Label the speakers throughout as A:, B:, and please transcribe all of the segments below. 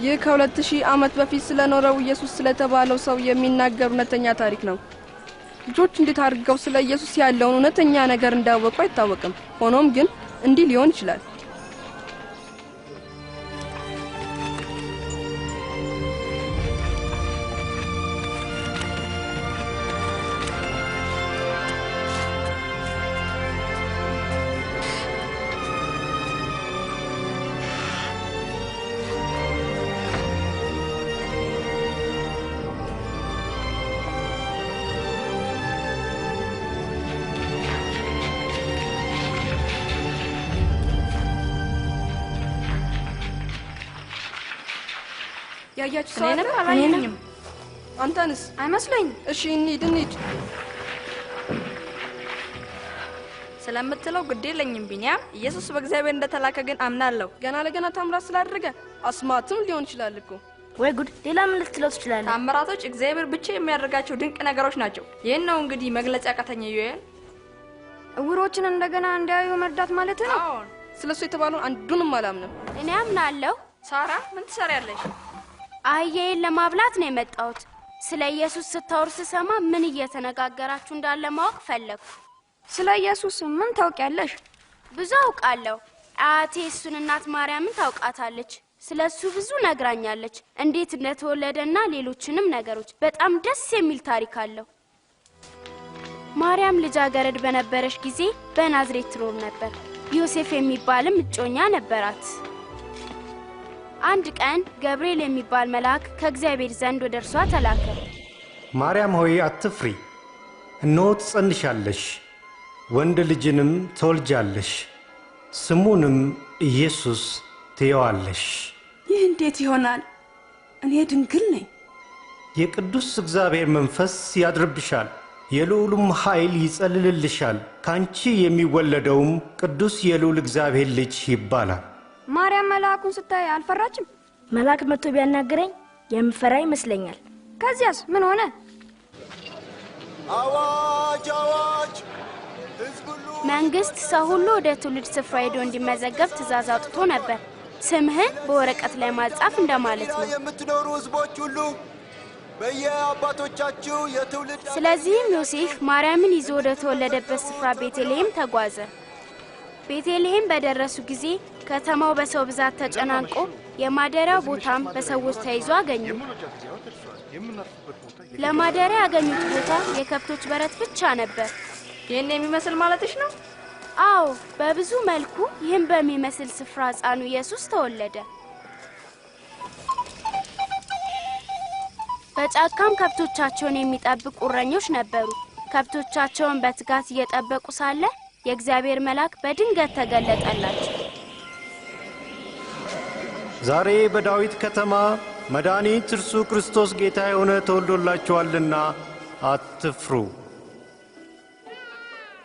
A: ይህ ከ2000 ዓመት በፊት ስለኖረው ኢየሱስ ስለተባለው ሰው የሚናገር እውነተኛ ታሪክ ነው። ልጆች እንዴት አድርገው ስለ ኢየሱስ ያለውን እውነተኛ ነገር እንዳወቁ አይታወቅም። ሆኖም ግን እንዲህ ሊሆን ይችላል። ያያችሁ ሰው
B: እኔንም አላየኝም።
A: አንተንስ?
B: አይመስለኝም።
A: እሺ እንሂድ።
B: ስለምትለው ግድ የለኝም ቢኒያም። ኢየሱስ በእግዚአብሔር እንደተላከ ግን አምናለሁ።
A: ገና ለገና ታምራት ስላደረገ አስማትም ሊሆን ይችላል እኮ።
C: ወይ ጉድ! ሌላ ምን ልትለው ትችላለህ?
B: ታምራቶች እግዚአብሔር ብቻ የሚያደርጋቸው ድንቅ ነገሮች ናቸው። ይሄን ነው እንግዲህ መግለጽ ያቃተኝ። ዮኤል
D: እውሮችን እንደገና እንዲያዩ መርዳት ማለት ነው?
B: አዎ።
A: ስለሱ የተባለውን አንዱንም አላምንም።
E: እኔ አምናለሁ።
B: ሳራ ምን ትሰሪያለሽ?
E: አህያዬን ለማብላት ነው የመጣሁት። ስለ ኢየሱስ ስታወርስ ሰማ ምን እየተነጋገራችሁ እንዳለ ማወቅ ፈለኩ።
D: ስለ ኢየሱስ ምን ታውቂያለሽ?
E: ብዙ አውቃለሁ። አያቴ እሱን እናት ማርያምን ታውቃታለች። ስለሱ ብዙ ነግራኛለች። እንዴት እንደተወለደና ሌሎችንም ነገሮች። በጣም ደስ የሚል ታሪክ አለው። ማርያም ልጃገረድ በነበረች ጊዜ በናዝሬት ትኖር ነበር። ዮሴፍ የሚባልም እጮኛ ነበራት። አንድ ቀን ገብርኤል የሚባል መልአክ ከእግዚአብሔር ዘንድ ወደ እርሷ ተላከ።
F: ማርያም ሆይ አትፍሪ፣ እነሆ ትጸንሻለሽ፣ ወንድ ልጅንም ትወልጃለሽ፣ ስሙንም ኢየሱስ ትይዋለሽ።
G: ይህ እንዴት ይሆናል? እኔ ድንግል ነኝ።
F: የቅዱስ እግዚአብሔር መንፈስ ያድርብሻል፣ የልዑሉም ኃይል ይጸልልልሻል። ካንቺ የሚወለደውም ቅዱስ የልዑል እግዚአብሔር ልጅ ይባላል።
D: ማርያም መልአኩን ስታይ አልፈራችም?
C: መልአክ መጥቶ ቢያናገረኝ የምፈራ ይመስለኛል።
D: ከዚያስ ምን ሆነ?
H: አዋጅ አዋጅ!
E: መንግስት ሰው ሁሉ ወደ ትውልድ ስፍራ ሄዶ እንዲመዘገብ ትእዛዝ አውጥቶ ነበር። ስምህን በወረቀት ላይ ማጻፍ እንደማለት ነው።
H: የምትኖሩ ህዝቦች ሁሉ በየአባቶቻችሁ የትውልድ
E: ስለዚህም ዮሴፍ ማርያምን ይዞ ወደ ተወለደበት ስፍራ ቤተልሔም ተጓዘ። ቤተልሔም በደረሱ ጊዜ ከተማው በሰው ብዛት ተጨናንቆ የማደሪያው ቦታም በሰዎች ተይዞ አገኙ። ለማደሪያ ያገኙት ቦታ የከብቶች በረት ብቻ ነበር።
B: ይሄን የሚመስል ማለትሽ ነው?
E: አዎ፣ በብዙ መልኩ ይህን በሚመስል ስፍራ ሕፃኑ ኢየሱስ ተወለደ። በጫካም ከብቶቻቸውን የሚጠብቁ እረኞች ነበሩ። ከብቶቻቸውን በትጋት እየጠበቁ ሳለ የእግዚአብሔር መልአክ በድንገት ተገለጠላቸው።
F: ዛሬ በዳዊት ከተማ መድኃኒት እርሱ ክርስቶስ ጌታ የሆነ ተወልዶላችኋልና አትፍሩ።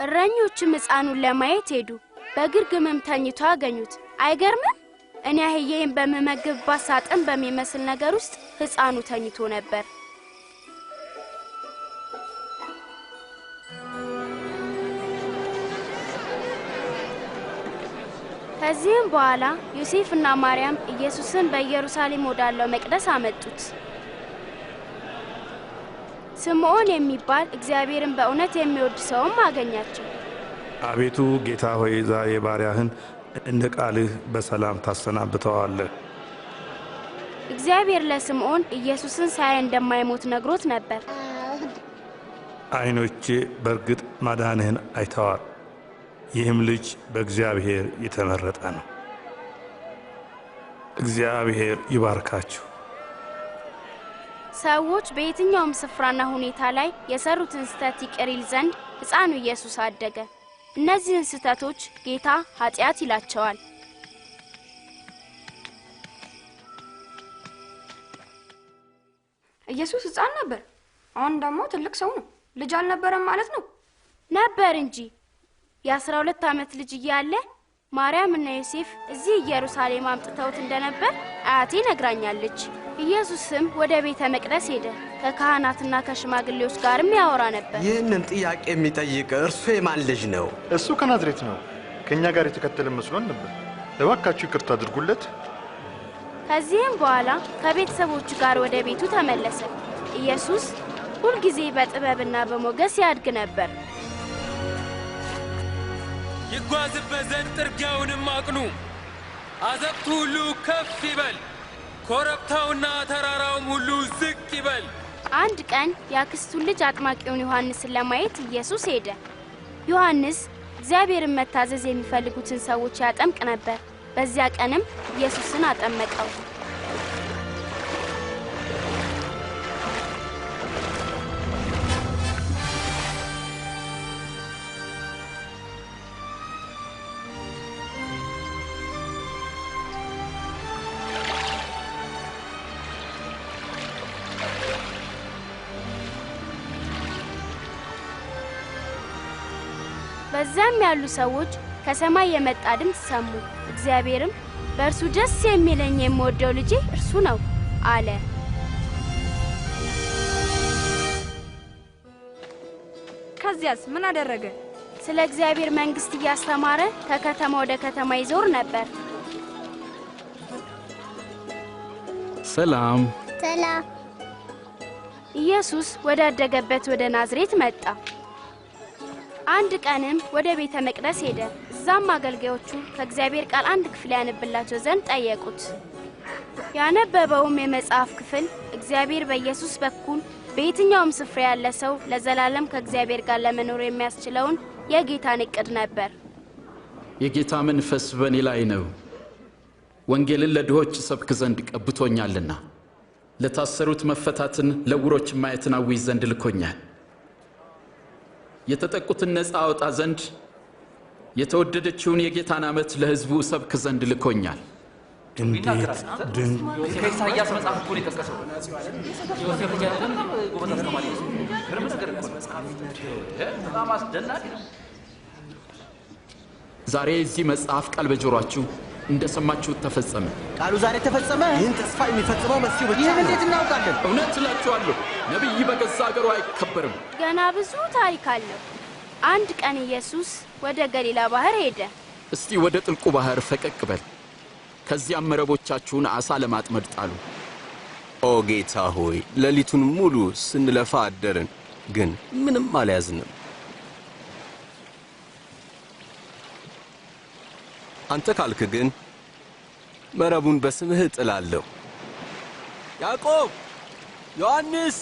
E: እረኞችም ሕፃኑን ለማየት ሄዱ። በግርግምም ተኝቶ አገኙት። አይገርምም? እኔ አህያዬን በምመግብባት ሳጥን በሚመስል ነገር ውስጥ ሕፃኑ ተኝቶ ነበር። ከዚህም በኋላ ዮሴፍና ማርያም ኢየሱስን በኢየሩሳሌም ወዳለው መቅደስ አመጡት። ስምዖን የሚባል እግዚአብሔርን በእውነት የሚወድ ሰውም አገኛቸው።
I: አቤቱ ጌታ ሆይ ዛሬ ባሪያህን እንደ ቃልህ በሰላም ታሰናብተዋለህ።
E: እግዚአብሔር ለስምዖን ኢየሱስን ሳያይ እንደማይሞት ነግሮት ነበር።
I: ዓይኖቼ በእርግጥ ማዳንህን አይተዋል። ይህም ልጅ በእግዚአብሔር የተመረጠ ነው። እግዚአብሔር ይባርካችሁ።
E: ሰዎች በየትኛውም ስፍራና ሁኔታ ላይ የሰሩትን ስህተት ይቅር ይል ዘንድ ሕፃኑ ኢየሱስ አደገ። እነዚህን ስህተቶች ጌታ ኃጢአት ይላቸዋል።
D: ኢየሱስ ሕፃን ነበር፣ አሁን ደግሞ ትልቅ ሰው ነው። ልጅ አልነበረም ማለት ነው?
E: ነበር እንጂ። የ12 ዓመት ልጅ እያለ ማርያምና ዮሴፍ እዚህ ኢየሩሳሌም አምጥተውት እንደነበር አያቴ ነግራኛለች። ኢየሱስም ወደ ቤተ መቅደስ ሄደ። ከካህናትና ከሽማግሌዎች ጋርም ያወራ ነበር።
H: ይህንን ጥያቄ የሚጠይቅ እርሱ የማን ልጅ ነው?
J: እሱ ከናዝሬት ነው። ከኛ ጋር የተከተለ መስሎን ነበር። እባካችሁ ይቅርታ አድርጉለት።
E: ከዚህም በኋላ ከቤተሰቦቹ ጋር ወደ ቤቱ ተመለሰ። ኢየሱስ ሁልጊዜ በጥበብና በሞገስ ያድግ ነበር።
J: ይጓዝበት ዘንድ ጥርጊያውንም አቅኑ፣ አዘቅቱ ሁሉ ከፍ ይበል፣ ኮረብታውና ተራራውም ሁሉ ዝቅ ይበል።
E: አንድ ቀን የአክስቱን ልጅ አጥማቂውን ዮሐንስን ለማየት ኢየሱስ ሄደ። ዮሐንስ እግዚአብሔርን መታዘዝ የሚፈልጉትን ሰዎች ያጠምቅ ነበር። በዚያ ቀንም ኢየሱስን አጠመቀው። በዛም ያሉ ሰዎች ከሰማይ የመጣ ድምጽ ሰሙ። እግዚአብሔርም በእርሱ ደስ የሚለኝ የምወደው ልጄ እርሱ ነው አለ።
B: ከዚያስ ምን አደረገ?
E: ስለ እግዚአብሔር መንግስት እያስተማረ ከከተማ ወደ ከተማ ይዞር ነበር።
K: ሰላም
C: ሰላም።
E: ኢየሱስ ወዳደገበት ወደ ናዝሬት መጣ። አንድ ቀንም ወደ ቤተ መቅደስ ሄደ። እዛም አገልጋዮቹ ከእግዚአብሔር ቃል አንድ ክፍል ያነብላቸው ዘንድ ጠየቁት። ያነበበውም የመጽሐፍ ክፍል እግዚአብሔር በኢየሱስ በኩል በየትኛውም ስፍራ ያለ ሰው ለዘላለም ከእግዚአብሔር ጋር ለመኖር የሚያስችለውን የጌታን ዕቅድ ነበር።
K: የጌታ መንፈስ በእኔ ላይ ነው፣ ወንጌልን ለድሆች ሰብክ ዘንድ ቀብቶኛልና፣ ለታሰሩት መፈታትን፣ ለዕውሮች ማየትን አውጅ ዘንድ ልኮኛል፣ የተጠቁትን ነፃ አወጣ ዘንድ፣ የተወደደችውን የጌታን ዓመት ለሕዝቡ ሰብክ ዘንድ ልኮኛል።
I: እንዴት ድንቅ!
L: ከኢሳይያስ መጽሐፍ እኮ ነው የተጠቀሰው። ዮሴፍ ጃንተን ጎበዝ አስተማሪ ነው። ግርም ነገር እኮ በጣም አስደናቂ ነው።
K: ዛሬ እዚህ መጽሐፍ ቃል በጆሮአችሁ እንደሰማችሁት ተፈጸመ።
H: ቃሉ ዛሬ ተፈጸመ። ይህን ተስፋ የሚፈጽመው መሲሁ ብቻ ነው። ይህን እንዴት እናውቃለን?
K: እውነት እላችኋለሁ ነቢይ በገዛ አገሩ አይከበርም።
E: ገና ብዙ ታሪክ አለው። አንድ ቀን ኢየሱስ ወደ ገሊላ ባህር ሄደ።
K: እስቲ ወደ ጥልቁ ባህር ፈቀቅ በል፣ ከዚያም መረቦቻችሁን ዓሣ ለማጥመድ ጣሉ።
H: ኦ ጌታ ሆይ፣ ሌሊቱን ሙሉ ስንለፋ አደርን፣ ግን ምንም አልያዝንም። አንተ ካልክ ግን መረቡን በስምህ እጥላለሁ። ያዕቆብ፣ ዮሐንስ፣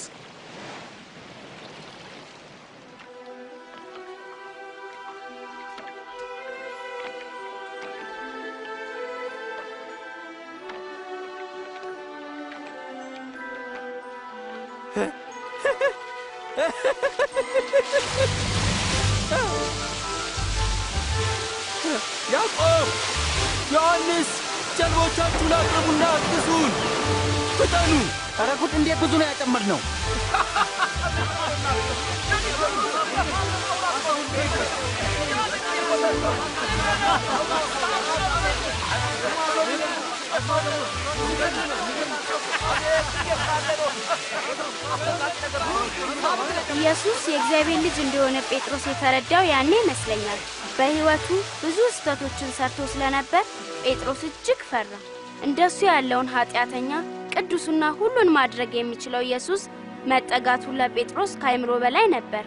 H: ያዕቆብ፣ ዮሐንስ፣ ጀልቦቻችሁን አቅርቡና አግዙን፣ ፍጠኑ።
L: ኧረ ጉድ! እንዴት ብዙ ነው ያጨመርነው?
E: ኢየሱስ የእግዚአብሔር ልጅ እንደሆነ ጴጥሮስ የተረዳው ያኔ ይመስለኛል። በሕይወቱ ብዙ ስህተቶችን ሰርቶ ስለነበር ጴጥሮስ እጅግ ፈራ። እንደሱ ያለውን ኃጢአተኛ ቅዱስና ሁሉን ማድረግ የሚችለው ኢየሱስ መጠጋቱ ለጴጥሮስ ከአይምሮ በላይ ነበር።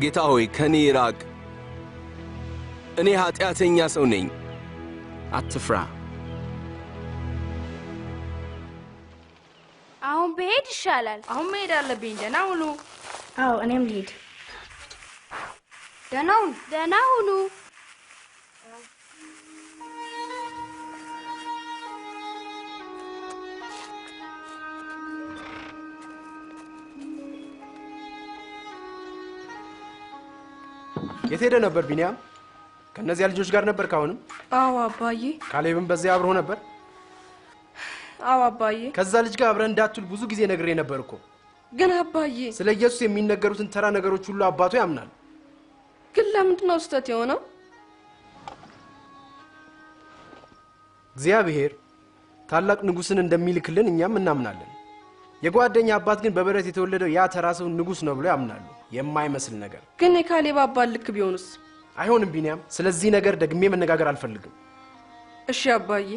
H: ጌታ ሆይ ከኔ ራቅ፣ እኔ ኃጢአተኛ ሰው ነኝ።
K: አትፍራ።
E: አሁን ብሄድ ይሻላል።
B: አሁን መሄድ አለብኝ። ደህና ሁኑ።
C: አዎ እኔም ልሄድ።
D: ደህና ሁኑ።
E: ደህና ሁኑ።
M: የት ሄደ ነበር ቢኒያም? ከነዚያ ልጆች ጋር ነበር ካሁንም?
A: አዎ አባዬ።
M: ካሌብም በዚያ አብሮ ነበር?
A: አዎ አባዬ።
M: ከዛ ልጅ ጋር አብረን እንዳትውል ብዙ ጊዜ ነግሬ ነበር እኮ።
A: ግን አባዬ
M: ስለ ኢየሱስ የሚነገሩትን ተራ ነገሮች ሁሉ አባቱ ያምናል።
A: ግን ለምንድን ነው ስህተት የሆነው?
M: እግዚአብሔር ታላቅ ንጉሥን እንደሚልክልን እኛም እናምናለን። የጓደኛ አባት ግን በበረት የተወለደው ያ ተራ ሰው ንጉሥ ነው ብሎ ያምናሉ። የማይመስል ነገር።
A: ግን የካሌብ አባት ልክ ቢሆንስ?
M: አይሆንም ቢኒያም፣ ስለዚህ ነገር ደግሜ መነጋገር አልፈልግም።
A: እሺ አባዬ።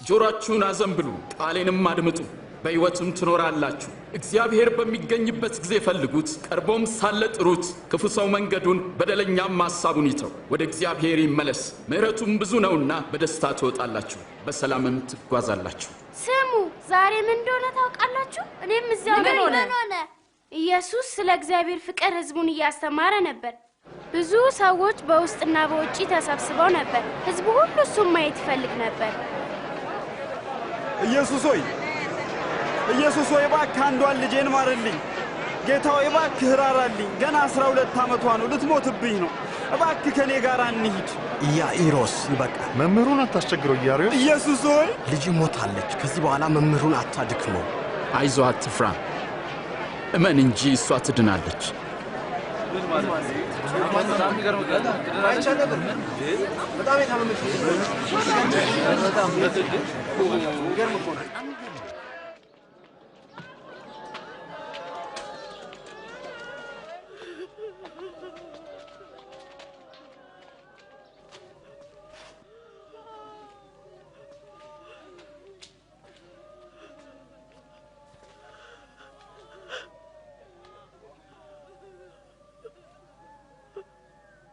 K: ጆሮአችሁን አዘንብሉ፣ ቃሌንም አድምጡ፣ በሕይወትም ትኖራላችሁ። እግዚአብሔር በሚገኝበት ጊዜ ፈልጉት፣ ቀርቦም ሳለ ጥሩት። ክፉ ሰው መንገዱን በደለኛም ሐሳቡን ይተው፣ ወደ እግዚአብሔር ይመለስ። ምሕረቱም ብዙ ነውና በደስታ ትወጣላችሁ፣ በሰላምም ትጓዛላችሁ።
E: ስሙ፣ ዛሬ ምን እንደሆነ ታውቃላችሁ? እኔም እዚያው ምን ሆነ? ኢየሱስ ስለ እግዚአብሔር ፍቅር ሕዝቡን እያስተማረ ነበር። ብዙ ሰዎች በውስጥና በውጪ ተሰብስበው ነበር። ሕዝቡ ሁሉ እሱን ማየት ይፈልግ ነበር።
N: ኢየሱስ ሆይ እባክህ አንዷን ልጄን ማርልኝ። ጌታ ሆይ እባክህ ራራልኝ። ገና 12 ዓመቷ ነው፣ ልትሞትብኝ ነው። እባክህ ከኔ ጋር እንሂድ።
O: ኢያኢሮስ ይበቃል።
P: መምህሩን አታስቸግረው ኢያኢሮስ።
N: ኢየሱስ ሆይ
O: ልጅ ሞታለች። ከዚህ በኋላ መምህሩን አታድክመው።
K: አይዞህ፣ አትፍራ፣ እመን እንጂ እሷ ትድናለች።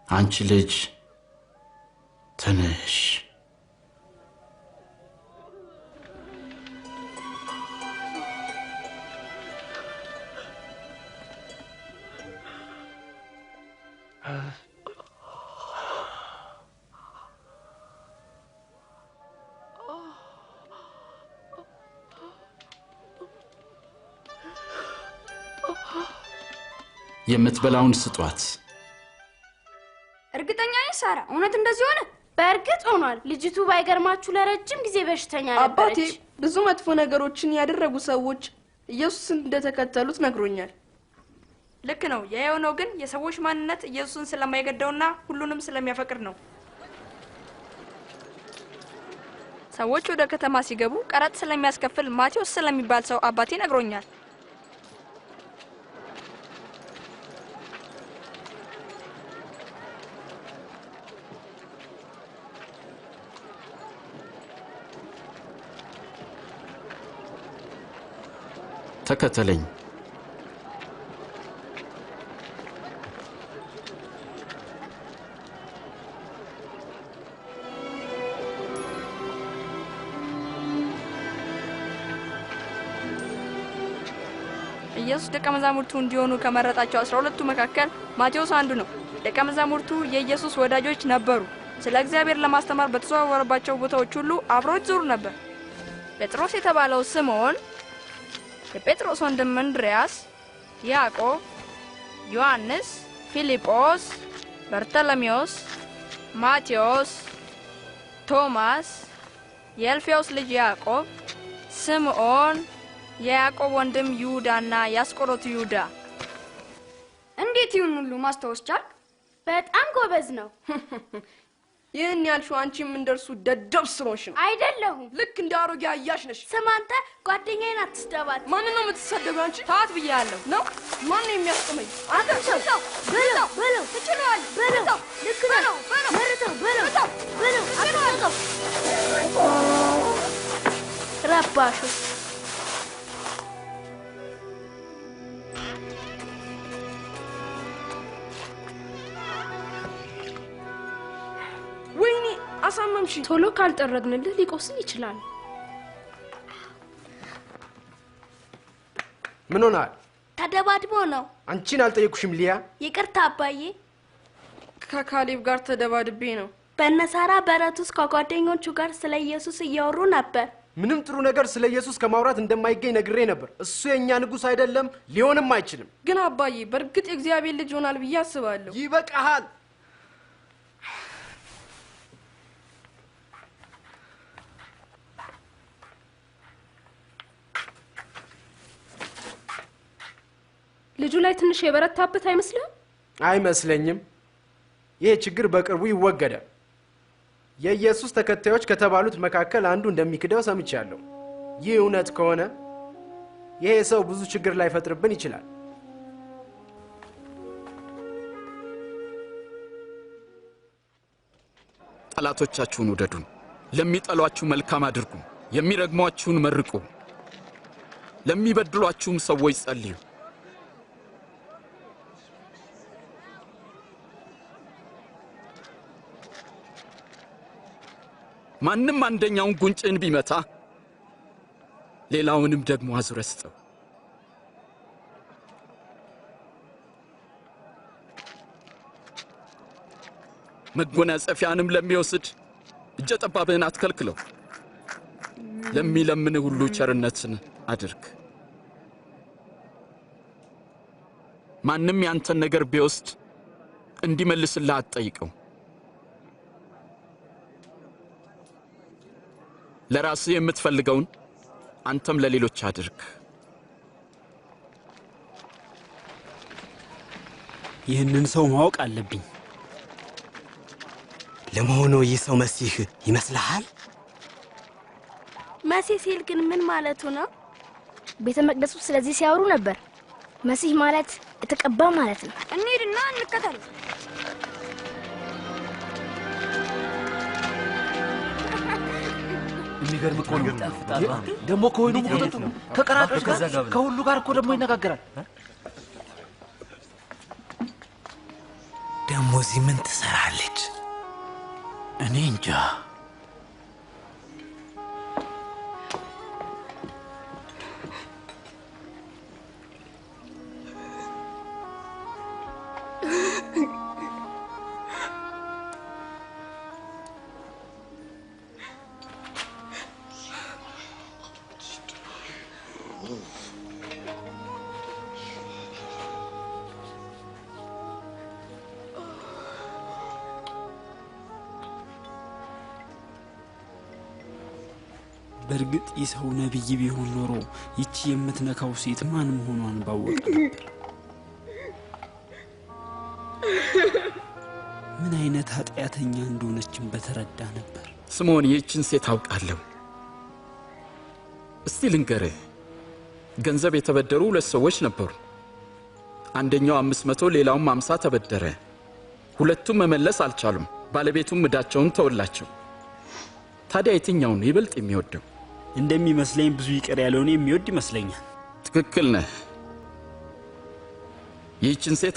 K: አንቺ ልጅ ተነሽ። የምትበላውን ስጧት።
D: እርግጠኛ ነኝ ሳራ፣ እውነት እንደዚህ ሆነ?
E: በእርግጥ ሆኗል። ልጅቱ ባይገርማችሁ ለረጅም ጊዜ በሽተኛ ነበረች።
A: አባቴ ብዙ መጥፎ ነገሮችን ያደረጉ ሰዎች ኢየሱስን እንደተከተሉት ነግሮኛል።
B: ልክ ነው። የሆነው ግን የሰዎች ማንነት ኢየሱስን ስለማይገደውና ሁሉንም ስለሚያፈቅር ነው። ሰዎች ወደ ከተማ ሲገቡ ቀረጥ ስለሚያስከፍል ማቴዎስ ስለሚባል ሰው አባቴ ነግሮኛል።
K: ተከተለኝ።
B: ኢየሱስ ደቀ መዛሙርቱ እንዲሆኑ ከመረጣቸው 12ቱ መካከል ማቴዎስ አንዱ ነው። ደቀ መዛሙርቱ የኢየሱስ ወዳጆች ነበሩ። ስለ እግዚአብሔር ለማስተማር በተዘዋወረባቸው ቦታዎች ሁሉ አብረውት ዞሩ ነበር። ጴጥሮስ የተባለው ስምዖን፣ የጴጥሮስ ወንድም እንድርያስ፣ ያዕቆብ፣ ዮሐንስ፣ ፊልጶስ፣ በርተሎሜዎስ፣ ማቴዎስ፣ ቶማስ፣ የእልፌዎስ ልጅ ያዕቆብ፣ ስምዖን፣ የያዕቆብ ወንድም ይሁዳና የአስቆሮቱ ይሁዳ።
D: እንዴት ይሁን ሁሉ ማስታወስ ቻልክ?
E: በጣም ጎበዝ ነው።
A: ይህን ያልሽው አንቺም እንደርሱ ደደብ ስለሆንሽ ነው።
E: አይደለሁም።
A: ልክ እንደ አሮጌ አያሽ ነሽ።
E: ስማ አንተ፣ ጓደኛዬን አትስደባት።
A: ማንን ነው የምትሰደቢው አንቺ?
B: ተዋት ብያለሁ።
A: ነው ማን ነው የሚያስቆመኝ?
E: አንተ ሰው በለው በለው፣
D: ትችላለህ።
E: በለው፣ ልክ ነው። መርተው በለው በለው፣ አትነቀው። ረባሹ
A: ወይኔ አሳመምሽ።
C: ቶሎ ካልጠረግንልህ ሊቆስል ይችላል።
M: ምን ሆናል?
E: ተደባድቦ ነው።
M: አንቺን አልጠየቁሽም ሊያ?
E: ይቅርታ አባዬ።
A: ከካሌብ ጋር ተደባድቤ ነው።
E: በነሳራ በረት ውስጥ ከጓደኞቹ ጋር ስለ ኢየሱስ እያወሩ ነበር።
M: ምንም ጥሩ ነገር ስለ ኢየሱስ ከማውራት እንደማይገኝ ነግሬ ነበር። እሱ የኛ ንጉስ አይደለም፣ ሊሆንም አይችልም።
A: ግን አባዬ በእርግጥ የእግዚአብሔር ልጅ ይሆናል ብዬ አስባለሁ።
M: ይበቃሃል።
C: ልጁ ላይ ትንሽ የበረታበት አይመስልም?
M: አይመስለኝም። ይሄ ችግር በቅርቡ ይወገዳል። የኢየሱስ ተከታዮች ከተባሉት መካከል አንዱ እንደሚክደው ሰምቻለሁ። ይህ እውነት ከሆነ ይሄ ሰው ብዙ ችግር ላይ ፈጥርብን ይችላል።
K: ጠላቶቻችሁን ውደዱ፣ ለሚጠሏችሁ መልካም አድርጉ፣ የሚረግሟችሁን መርቁ፣ ለሚበድሏችሁም ሰዎች ጸልዩ። ማንም አንደኛውን ጉንጭን ቢመታ ሌላውንም ደግሞ አዙረህ ስጠው። መጎናጸፊያንም ለሚወስድ እጀ ጠባብህን አትከልክለው። ለሚለምንህ ሁሉ ቸርነትን አድርግ። ማንም ያንተን ነገር ቢወስድ እንዲመልስልህ አትጠይቀው። ለራስህ የምትፈልገውን አንተም ለሌሎች አድርግ።
P: ይህንን ሰው ማወቅ አለብኝ።
O: ለመሆኑ ይህ ሰው መሲህ ይመስልሃል?
E: መሲህ ሲል ግን ምን ማለቱ ነው?
C: ቤተ መቅደሱ ስለዚህ ሲያወሩ ነበር። መሲህ ማለት የተቀባ ማለት ነው።
D: እንሂድና እንከተል።
L: የሚገርም እኮ ነው። ደግሞ ከወይኑ ሙቀቱ ከቀራጮች ጋር ከሁሉ ጋር እኮ ደግሞ ይነጋገራል።
O: ደግሞ እዚህ ምን ትሰራለች?
L: እኔ እንጃ።
P: በእርግጥ ይህ ሰው ነቢይ ቢሆን ኖሮ ይቺ የምትነካው ሴት ማን መሆኗን ባወቀ ነበር። ምን አይነት ኃጢአተኛ እንደሆነችን በተረዳ ነበር።
K: ስምዖን፣ ይህችን ሴት አውቃለሁ። እስቲ ልንገርህ፣ ገንዘብ የተበደሩ ሁለት ሰዎች ነበሩ። አንደኛው 500 ሌላውም 50 ተበደረ። ሁለቱም መመለስ አልቻሉም። ባለቤቱም ዕዳቸውን ተወላቸው። ታዲያ የትኛው ነው ይበልጥ የሚወደው?
P: እንደሚመስለኝ ብዙ ይቅር ያለውን የሚወድ ይመስለኛል።
K: ትክክል ነህ። ይህችን ሴት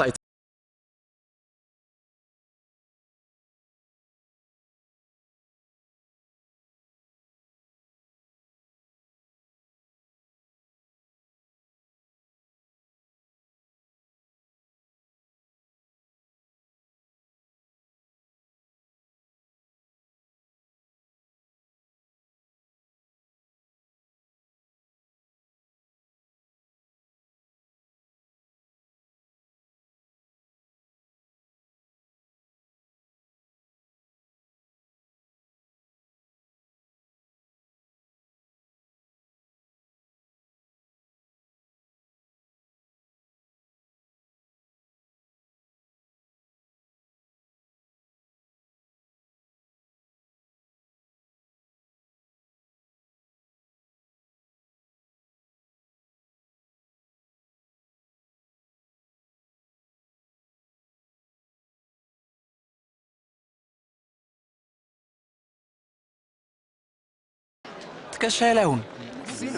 L: ትከሻዬ ላይ ሁን።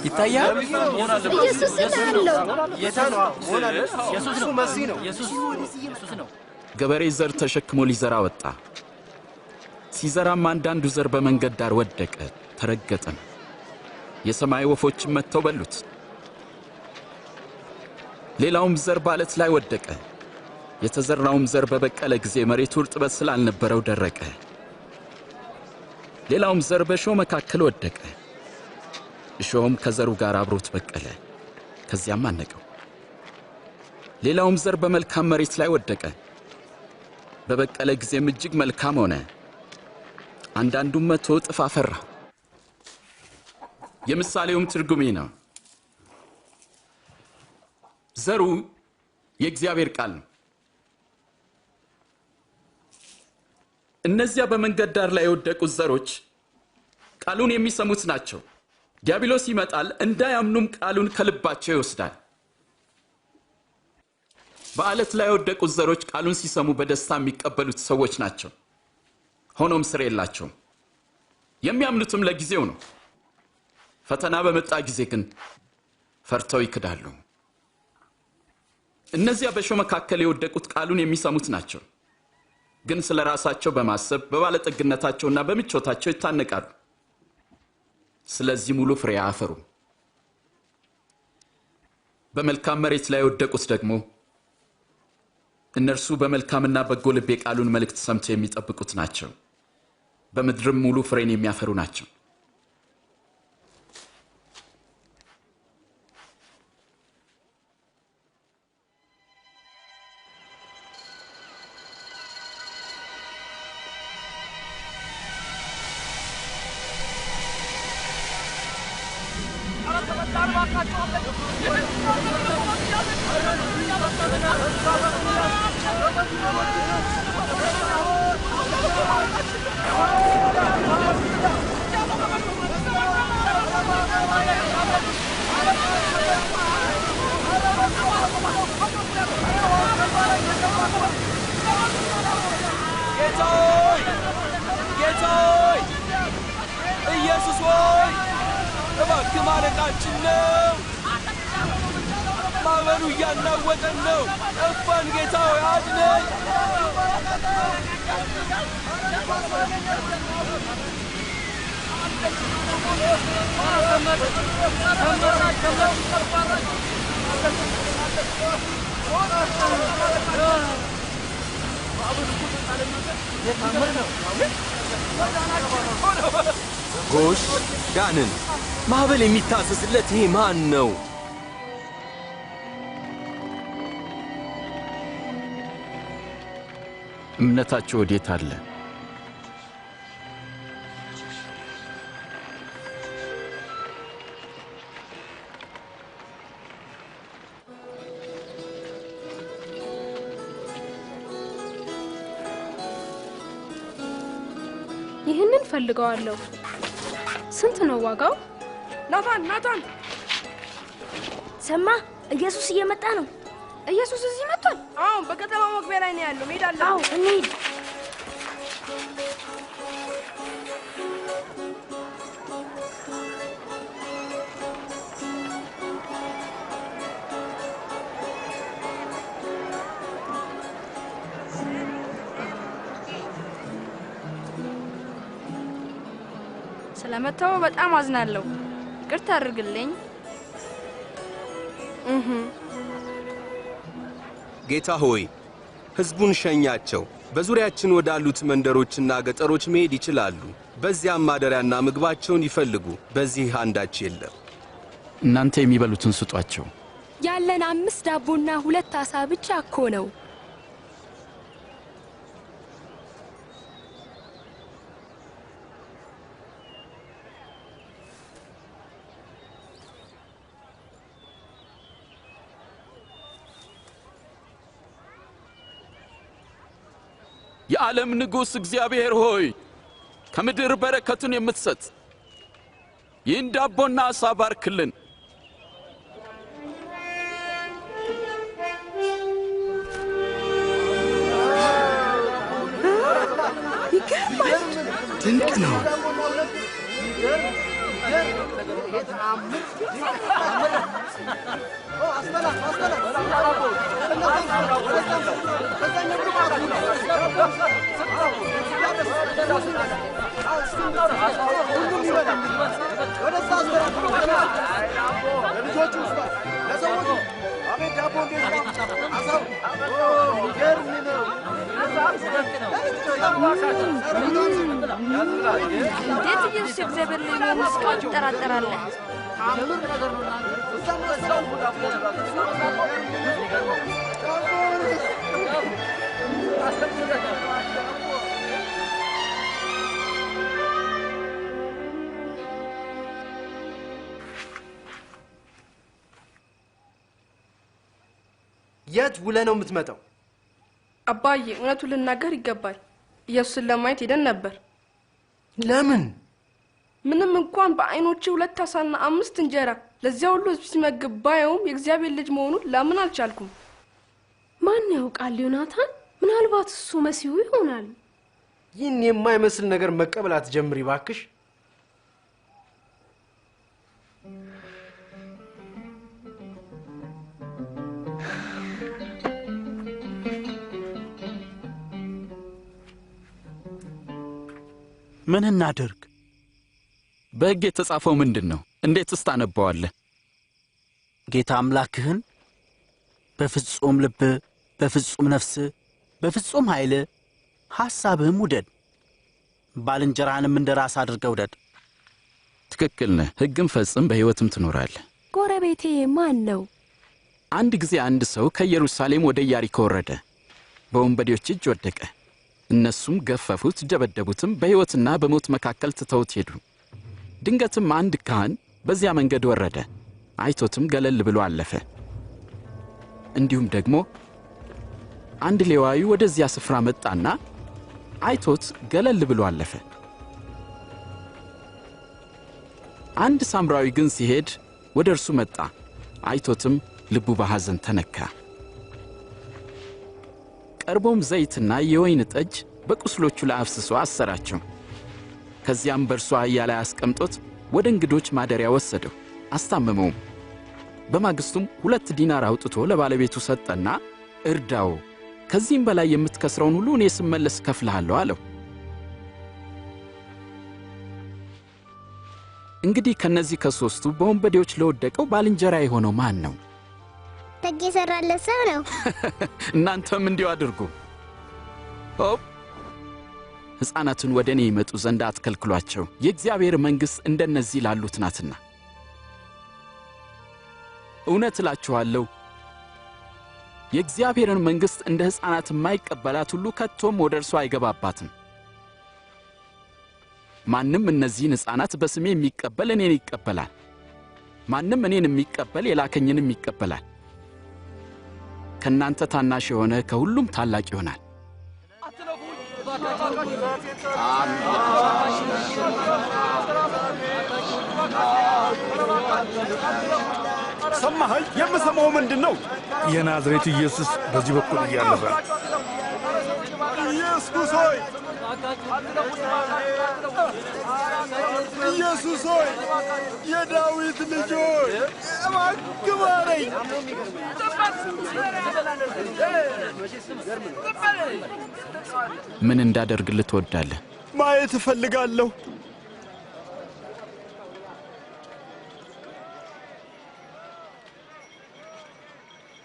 L: ይታያል።
E: ኢየሱስ
M: ኢየሱስ መሲህ ነው።
L: ኢየሱስ ነው።
K: ገበሬ ዘር ተሸክሞ ሊዘራ ወጣ። ሲዘራም አንዳንዱ ዘር በመንገድ ዳር ወደቀ፣ ተረገጠም። የሰማይ ወፎችም መጥተው በሉት። ሌላውም ዘር በዓለት ላይ ወደቀ። የተዘራውም ዘር በበቀለ ጊዜ መሬቱ እርጥበት ስላልነበረው ደረቀ። ሌላውም ዘር በእሾህ መካከል ወደቀ። እሾህም ከዘሩ ጋር አብሮት በቀለ፣ ከዚያም አነቀው። ሌላውም ዘር በመልካም መሬት ላይ ወደቀ። በበቀለ ጊዜም እጅግ መልካም ሆነ። አንዳንዱም 100 እጥፍ አፈራ። የምሳሌውም ትርጉም ነው። ዘሩ የእግዚአብሔር ቃል ነው። እነዚያ በመንገድ ዳር ላይ የወደቁት ዘሮች ቃሉን የሚሰሙት ናቸው። ዲያብሎስ ይመጣል፣ እንዳያምኑም ቃሉን ከልባቸው ይወስዳል። በዓለት ላይ የወደቁት ዘሮች ቃሉን ሲሰሙ በደስታ የሚቀበሉት ሰዎች ናቸው። ሆኖም ስር የላቸውም። የሚያምኑትም ለጊዜው ነው። ፈተና በመጣ ጊዜ ግን ፈርተው ይክዳሉ። እነዚያ በእሾህ መካከል የወደቁት ቃሉን የሚሰሙት ናቸው፣ ግን ስለ ራሳቸው በማሰብ በባለጠግነታቸውና በምቾታቸው ይታነቃሉ። ስለዚህ ሙሉ ፍሬ አያፈሩም። በመልካም መሬት ላይ የወደቁት ደግሞ እነርሱ በመልካምና በጎ ልብ የቃሉን መልእክት ሰምተው የሚጠብቁት ናቸው። በምድርም ሙሉ ፍሬን የሚያፈሩ ናቸው።
J: ጌታዬ ኢየሱስ ሆይ እባክህ ማለቃችን ነው። ማዕበሉ እያናወጠን ነው። ጠፋን። ጌታ ሆይ አድነን።
H: ጎሽ ዳንን። ማዕበል የሚታዘዝለት ይሄ ማን ነው?
K: እምነታችሁ ወዴት አለ?
Q: ይህንን ፈልገዋለሁ። ስንት ነው ዋጋው?
A: ናታን
C: ሰማ፣ ኢየሱስ እየመጣ ነው።
A: ኢየሱስ እዚህ መጥቷል። አዎ፣ በከተማው መግቢያ ላይ ነው ያለው። መሄድ አለ።
C: አዎ፣ እንሂድ።
B: ስለመጣው በጣም አዝናለሁ። ይቅርታ አድርግልኝ።
H: ጌታ ሆይ ሕዝቡን ሸኛቸው። በዙሪያችን ወዳሉት መንደሮችና ገጠሮች መሄድ ይችላሉ። በዚያም ማደሪያና ምግባቸውን ይፈልጉ። በዚህ አንዳች የለም።
K: እናንተ የሚበሉትን ስጧቸው።
Q: ያለን 5 ዳቦና 2 ዓሣ ብቻ እኮ ነው።
K: የዓለም ንጉሥ እግዚአብሔር ሆይ ከምድር በረከቱን የምትሰጥ ይህን ዳቦና ዓሣ ባርክልን።
O: ድንቅ ነው።
B: እንዴት ኢየሱስ የእግዚአብሔር ልጅ መሆኑን እስካሁን ትጠራጠራለህ?
M: የት ውለህ ነው የምትመጣው?
A: አባዬ፣ እውነቱን ልናገር ይገባል። ኢየሱስን ለማየት ሄደን ነበር።
M: ለምን?
A: ምንም እንኳን በዓይኖቼ 2 ዓሣና 5 እንጀራ ለዚያ ሁሉ ሕዝብ ሲመግብ ባየውም የእግዚአብሔር ልጅ መሆኑን ላምን አልቻልኩም።
Q: ማን ያውቃል ዮናታን? ምናልባት እሱ መሲሁ ይሆናል።
M: ይህን የማይመስል ነገር መቀበል አትጀምሪ ባክሽ።
P: ምን እናደርግ?
K: በሕግ የተጻፈው ምንድነው? እንዴትስ ታነበዋለህ?
P: ጌታ አምላክህን በፍጹም ልብ፣ በፍጹም ነፍስ፣ በፍጹም ኃይል ሐሳብህም ውደድ፣ ባልንጀራህንም እንደ ራስ አድርገህ ውደድ።
K: ትክክል ነህ። ሕግን ፈጽም፣ በሕይወትም ትኖራለህ።
Q: ጎረቤቴ ማን ነው?
K: አንድ ጊዜ አንድ ሰው ከኢየሩሳሌም ወደ ኢያሪኮ ወረደ። በወንበዴዎች እጅ ወደቀ። እነሱም ገፈፉት፣ ደበደቡትም፣ በሕይወትና በሞት መካከል ትተውት ሄዱ። ድንገትም አንድ ካህን በዚያ መንገድ ወረደ። አይቶትም ገለል ብሎ አለፈ። እንዲሁም ደግሞ አንድ ሌዋዊ ወደዚያ ስፍራ መጣና አይቶት ገለል ብሎ አለፈ። አንድ ሳምራዊ ግን ሲሄድ ወደ እርሱ መጣ። አይቶትም ልቡ በሐዘን ተነካ። ቀርቦም ዘይትና የወይን ጠጅ በቁስሎቹ ላይ አፍስሶ አሰራቸው። ከዚያም በእርሱ አህያ ላይ አስቀምጦት ወደ እንግዶች ማደሪያ ወሰደው፣ አስታመመውም። በማግስቱም 2 ዲናር አውጥቶ ለባለቤቱ ሰጠና እርዳው፣ ከዚህም በላይ የምትከስረውን ሁሉ እኔ ስመለስ እከፍልሃለሁ አለው። እንግዲህ ከነዚህ ከሦስቱ በወንበዴዎች ለወደቀው ባልንጀራ የሆነው ማን ነው?
R: ደግ የሰራለት ሰው ነው።
K: እናንተም እንዲሁ አድርጉ። ሆፕ ሕፃናትን ወደ እኔ ይመጡ ዘንድ አትከልክሏቸው፣ የእግዚአብሔር መንግሥት እንደነዚህ ላሉት ናትና። እውነት እላችኋለሁ የእግዚአብሔርን መንግሥት እንደ ሕፃናት የማይቀበላት ሁሉ ከቶም ወደ እርሷ አይገባባትም። ማንም እነዚህን ሕፃናት በስሜ የሚቀበል እኔን ይቀበላል። ማንም እኔን የሚቀበል የላከኝንም ይቀበላል። ከእናንተ ታናሽ የሆነ ከሁሉም ታላቅ ይሆናል።
N: ሰማኸኝ? የምሰማው ምንድን ነው?
I: የናዝሬቱ ኢየሱስ በዚህ በኩል እያለፈ
N: ኢየሱስ ሆይ፣ ኢየሱስ ሆይ፣ የዳዊት ልጅ ሆይ እባክህ ማረኝ።
K: ምን እንዳደርግልህ ትወዳለህ?
N: ማየት እፈልጋለሁ።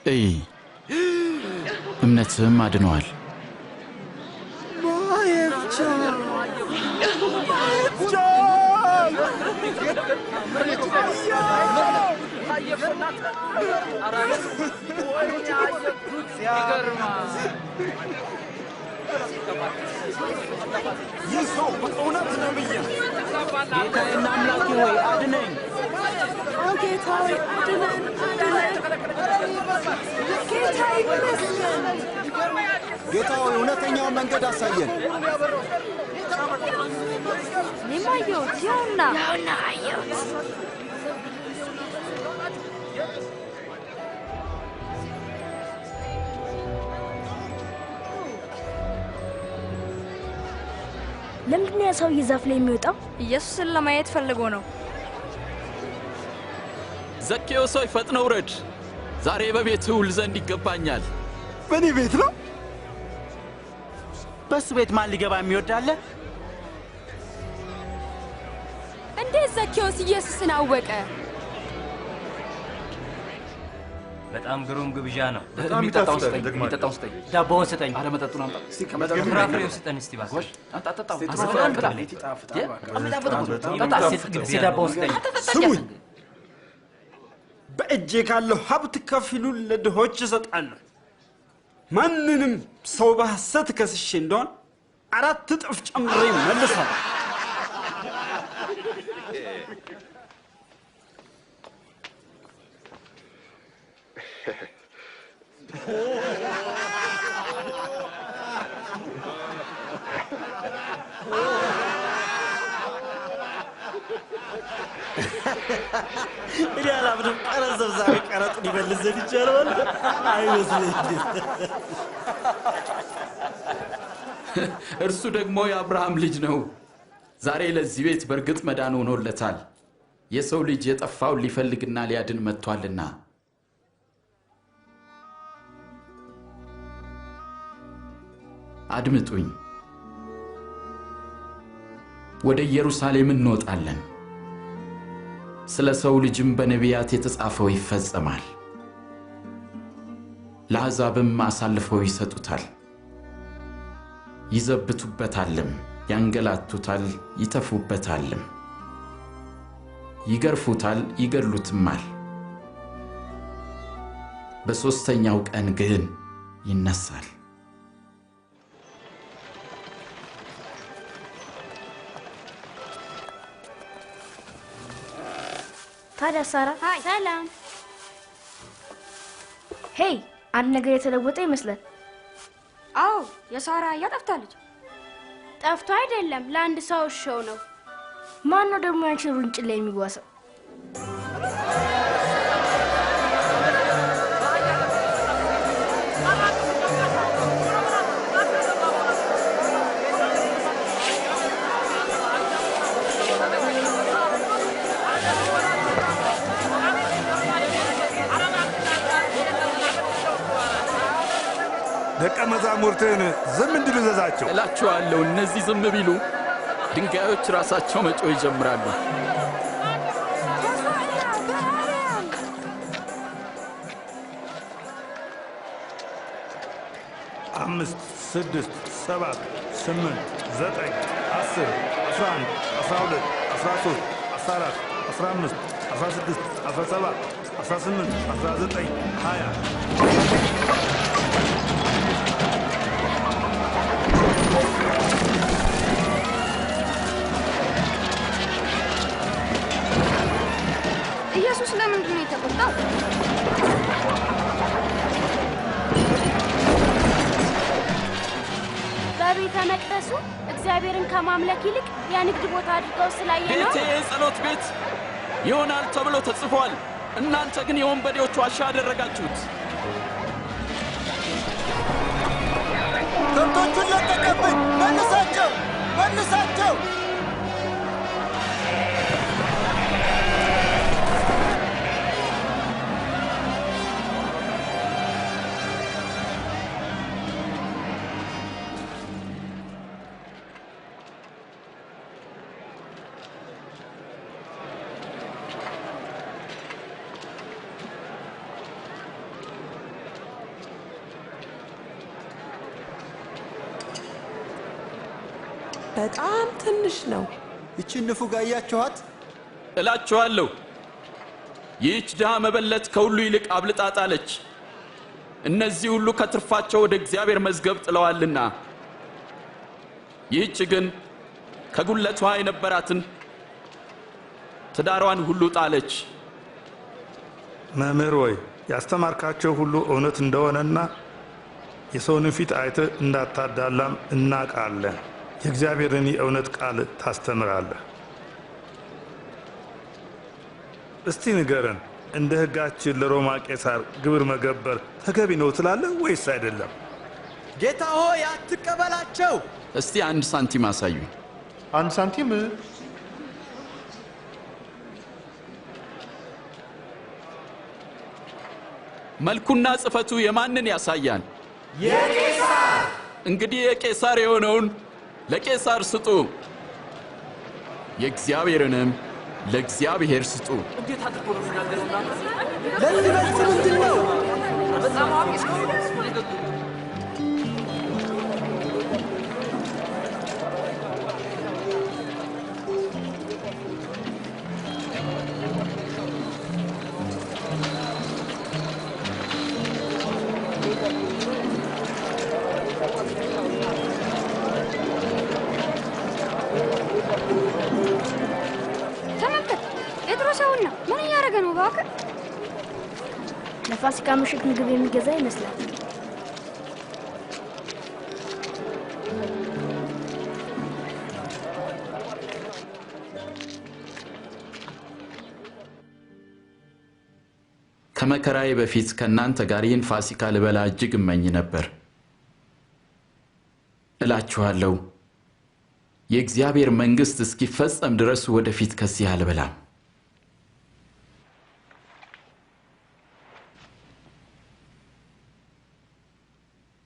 K: እይ፣ እምነትህም አድነዋል።
N: ማየት ቻል፣ ማየት ቻል። ይህ ሰው በእውነት ነብይ ነው።
P: ጌታዬና አምላኬ ሆይ አድነኝ።
G: ጌታ ሆይ አድነን፣ አድነን። ጌታ ይመስገን።
S: ጌታ ሆይ እውነተኛውን መንገድ አሳየን።
B: እኔም አየሁት፣ ይኸውና
C: አየሁት። ለምንድን ነው ሰውዬ ዛፍ ላይ የሚወጣው?
B: ኢየሱስን ለማየት ፈልጎ ነው።
K: ዘኬዎስ ሆይ ፈጥነህ ውረድ፣ ዛሬ በቤትህ ውል ዘንድ ይገባኛል።
N: በእኔ ቤት ነው?
P: በሱ ቤት ማን ሊገባ የሚወድ አለ?
Q: እንዴት ዘኬዎስ ኢየሱስን አወቀ?
L: በጣም ግሩም ግብዣ ነው።
P: የሚጠጣውን ስጠኝ፣ የሚጠጣውን ስጠኝ። ዳቦውን ስጠኝ።
L: አረ መጠጡን አምጣ። ፍራፍሬው ስጠን እስቲ እባክህ።
P: አጣጣጣው።
N: ስሙኝ፣ በእጄ ካለው ሀብት ከፊሉን ለድሆች እሰጣለሁ። ማንንም ሰው በሐሰት ከስሼ እንደሆን 4 እጥፍ ጨምሬ መልሳለሁ።
O: እኔ አላምንም። ቀረጥ ሰብሳቢ ቀረጡን ይመልስ ዘንድ ይቻለዋል? አይመስለኝም።
K: እርሱ ደግሞ የአብርሃም ልጅ ነው። ዛሬ ለዚህ ቤት በርግጥ መዳን ሆኖለታል። የሰው ልጅ የጠፋውን ሊፈልግና ሊያድን መጥቷልና። አድምጡኝ። ወደ ኢየሩሳሌም እንወጣለን። ስለ ሰው ልጅም በነቢያት የተጻፈው ይፈጸማል። ለአሕዛብም አሳልፈው ይሰጡታል፣ ይዘብቱበታልም፣ ያንገላቱታል፣ ይተፉበታልም፣ ይገርፉታል፣ ይገድሉትማል። በሦስተኛው ቀን ግን ይነሳል።
C: ታዲያ ሳራ
E: ሰላም።
C: ሄይ፣ አንድ ነገር የተለወጠ ይመስላል።
D: አዎ፣ የሳራ አህያ ጠፍታለች።
E: ጠፍቶ አይደለም፣ ለአንድ ሰው ሾው ነው።
C: ማን ነው ደግሞ ያንቺን ውርንጭላ የሚዋሰው?
I: ደቀ መዛሙርትህን ዝም እንዲሉ እዘዛቸው
K: እላችኋለሁ። እነዚህ ዝም ቢሉ ድንጋዮች ራሳቸው መጮህ ይጀምራሉ።
I: አምስት፣ ስድስት፣ ሰባት፣ 8፣ 9፣ 10፣ 11፣ 12፣ 13፣ 14፣ 15፣ 16፣ 17፣ 18፣ 19፣ 20
D: ኢየሱስ ለምንድን ነው የተቆጣው?
E: በቤተ መቅደሱ እግዚአብሔርን ከማምለክ ይልቅ የንግድ ቦታ አድርገው ስላየ ነው።
K: ቤቴ የጸሎት ቤት ይሆናል ተብሎ ተጽፏል። እናንተ ግን የወንበዴዎች ዋሻ አደረጋችሁት።
S: ከብቶቹን ለቀቀብን! መልሳቸው! መልሳቸው!
G: በጣም ትንሽ ነው።
S: ይቺን ንፉግ አያችኋት?
K: እላችኋለሁ ይህች ድሃ መበለት ከሁሉ ይልቅ አብልጣ ጣለች። እነዚህ ሁሉ ከትርፋቸው ወደ እግዚአብሔር መዝገብ ጥለዋልና፣ ይህች ግን ከጉለቷ የነበራትን ትዳሯን ሁሉ ጣለች።
I: መምህር ሆይ ያስተማርካቸው ሁሉ እውነት እንደሆነና የሰውን ፊት አይተህ እንዳታዳላም እናውቃለን። የእግዚአብሔርን የእውነት ቃል ታስተምራለህ። እስቲ ንገረን፣ እንደ ሕጋችን ለሮማ ቄሳር ግብር መገበር ተገቢ ነው ትላለህ ወይስ አይደለም?
S: ጌታ ሆይ አትቀበላቸው።
K: እስቲ 1 ሳንቲም አሳዩኝ።
F: 1 ሳንቲም?
K: መልኩና ጽፈቱ የማንን ያሳያል?
S: የቄሳር።
K: እንግዲህ የቄሳር የሆነውን ለቄሳር ስጡ፣ የእግዚአብሔርንም ለእግዚአብሔር ስጡ።
L: እንዴት አድርጎ ነው የሚናገረውና
S: ለዚህ መልስ ምንድን ነው?
L: በጣም አዋቂ ሰው ነው።
C: ለፋሲካ ምሽት ምግብ የሚገዛ ይመስላል።
K: ከመከራዬ በፊት ከእናንተ ጋር ይህን ፋሲካ ልበላ እጅግ እመኝ ነበር። እላችኋለሁ የእግዚአብሔር መንግሥት እስኪፈጸም ድረስ ወደፊት ከዚህ አልበላም።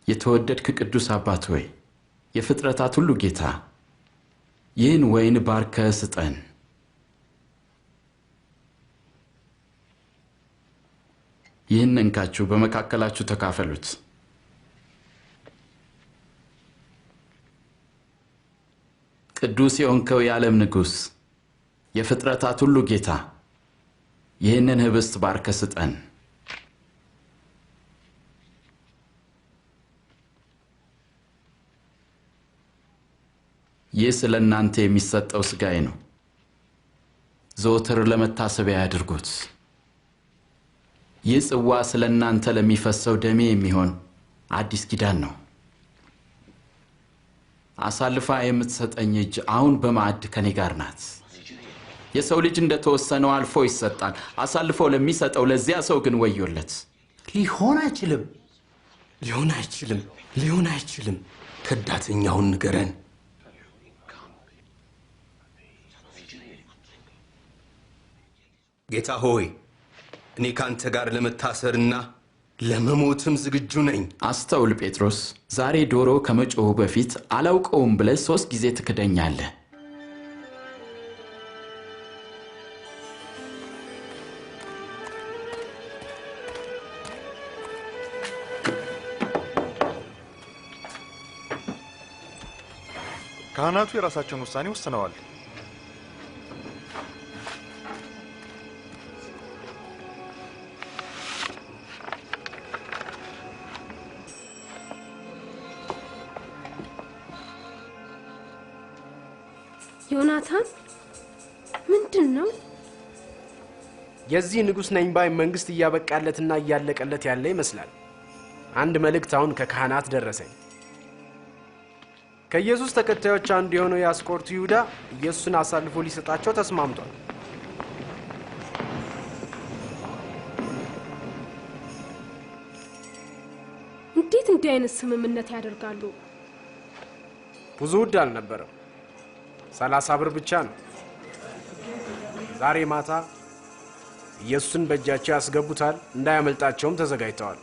K: የተወደድክ ቅዱስ አባት ሆይ የፍጥረታት ሁሉ ጌታ ይህን ወይን ባርከህ ስጠን። ይህን እንካችሁ በመካከላችሁ ተካፈሉት። ቅዱስ የሆንከው የዓለም ንጉሥ የፍጥረታት ሁሉ ጌታ ይህንን ህብስት ባርከህ ስጠን። ይህ ስለ እናንተ የሚሰጠው ሥጋዬ ነው። ዘወትር ለመታሰቢያ ያድርጉት። ይህ ጽዋ ስለ እናንተ ለሚፈሰው ደሜ የሚሆን አዲስ ኪዳን ነው። አሳልፋ የምትሰጠኝ እጅ አሁን በማዕድ ከኔ ጋር ናት። የሰው ልጅ እንደተወሰነው አልፎ ይሰጣል። አሳልፎ ለሚሰጠው ለዚያ ሰው ግን ወዮለት።
H: ሊሆን አይችልም፣ ሊሆን አይችልም፣ ሊሆን አይችልም። ከዳተኛውን ንገረን። ጌታ ሆይ እኔ ካንተ ጋር ለመታሰርና ለመሞትም ዝግጁ ነኝ።
K: አስተውል ጴጥሮስ፣ ዛሬ ዶሮ ከመጮሁ በፊት አላውቀውም ብለህ 3 ጊዜ ትክደኛለህ።
T: ካህናቱ የራሳቸውን ውሳኔ ወስነዋል።
U: ዮናታን ምንድን ነው?
M: የዚህ ንጉሥ ነኝ ባይ መንግሥት እያበቃለትና እያለቀለት ያለ ይመስላል። አንድ መልእክት አሁን ከካህናት ደረሰኝ። ከኢየሱስ ተከታዮች አንዱ የሆነው የአስቆሮቱ ይሁዳ ኢየሱስን አሳልፎ ሊሰጣቸው ተስማምቷል።
U: እንዴት እንዲህ አይነት ስምምነት ያደርጋሉ?
M: ብዙ ውድ አልነበረም። 30 ብር ብቻ ነው። ዛሬ ማታ ኢየሱስን በእጃቸው ያስገቡታል። እንዳያመልጣቸውም ተዘጋጅተዋል።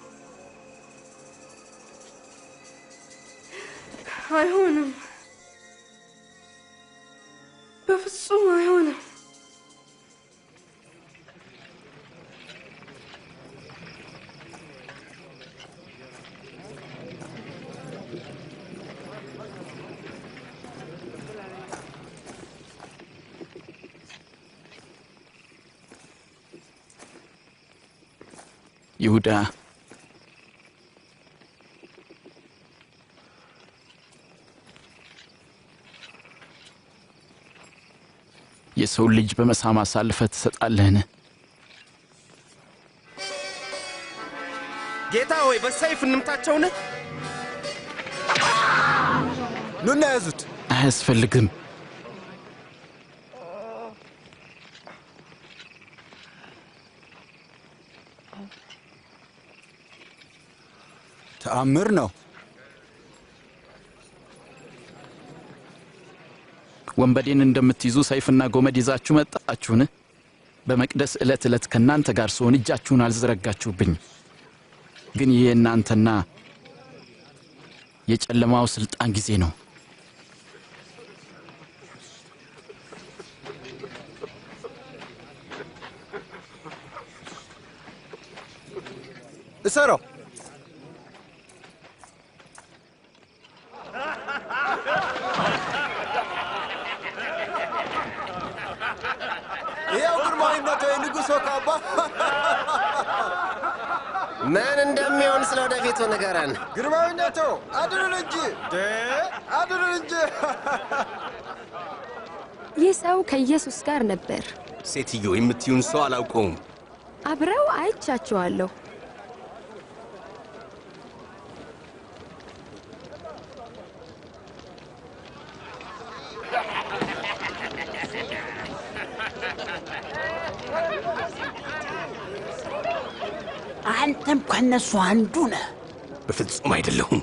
A: አይሆንም፣ በፍጹም አይሆንም።
K: ይሁዳ የሰው ልጅ በመሳም አሳልፈህ ትሰጣለህን?
H: ጌታ ሆይ በሰይፍ እንምታቸውን።
S: ኑና ያዙት።
K: አያስፈልግም።
S: ተአምር ነው።
K: ወንበዴን እንደምትይዙ ሰይፍና ጎመድ ይዛችሁ መጣችሁን? በመቅደስ ዕለት ዕለት ከእናንተ ጋር ስሆን እጃችሁን አልዘረጋችሁብኝ። ግን ይህ የእናንተና የጨለማው ስልጣን ጊዜ ነው።
S: እሰረው። ይኸው ግርማዊነቱ የንጉሥ ካባ።
V: ምን እንደሚሆን ስለ ወደፊቱ ንገረን።
S: ግርማዊነቱ አድኑን እንጂ አድኑን እንጂ።
Q: ይህ ሰው ከኢየሱስ ጋር ነበር።
H: ሴትዮ የምትዩን ሰው አላውቀውም።
Q: አብረው አይቻቸዋለሁ።
O: አንተም ከነሱ አንዱ ነህ።
H: በፍጹም አይደለሁም።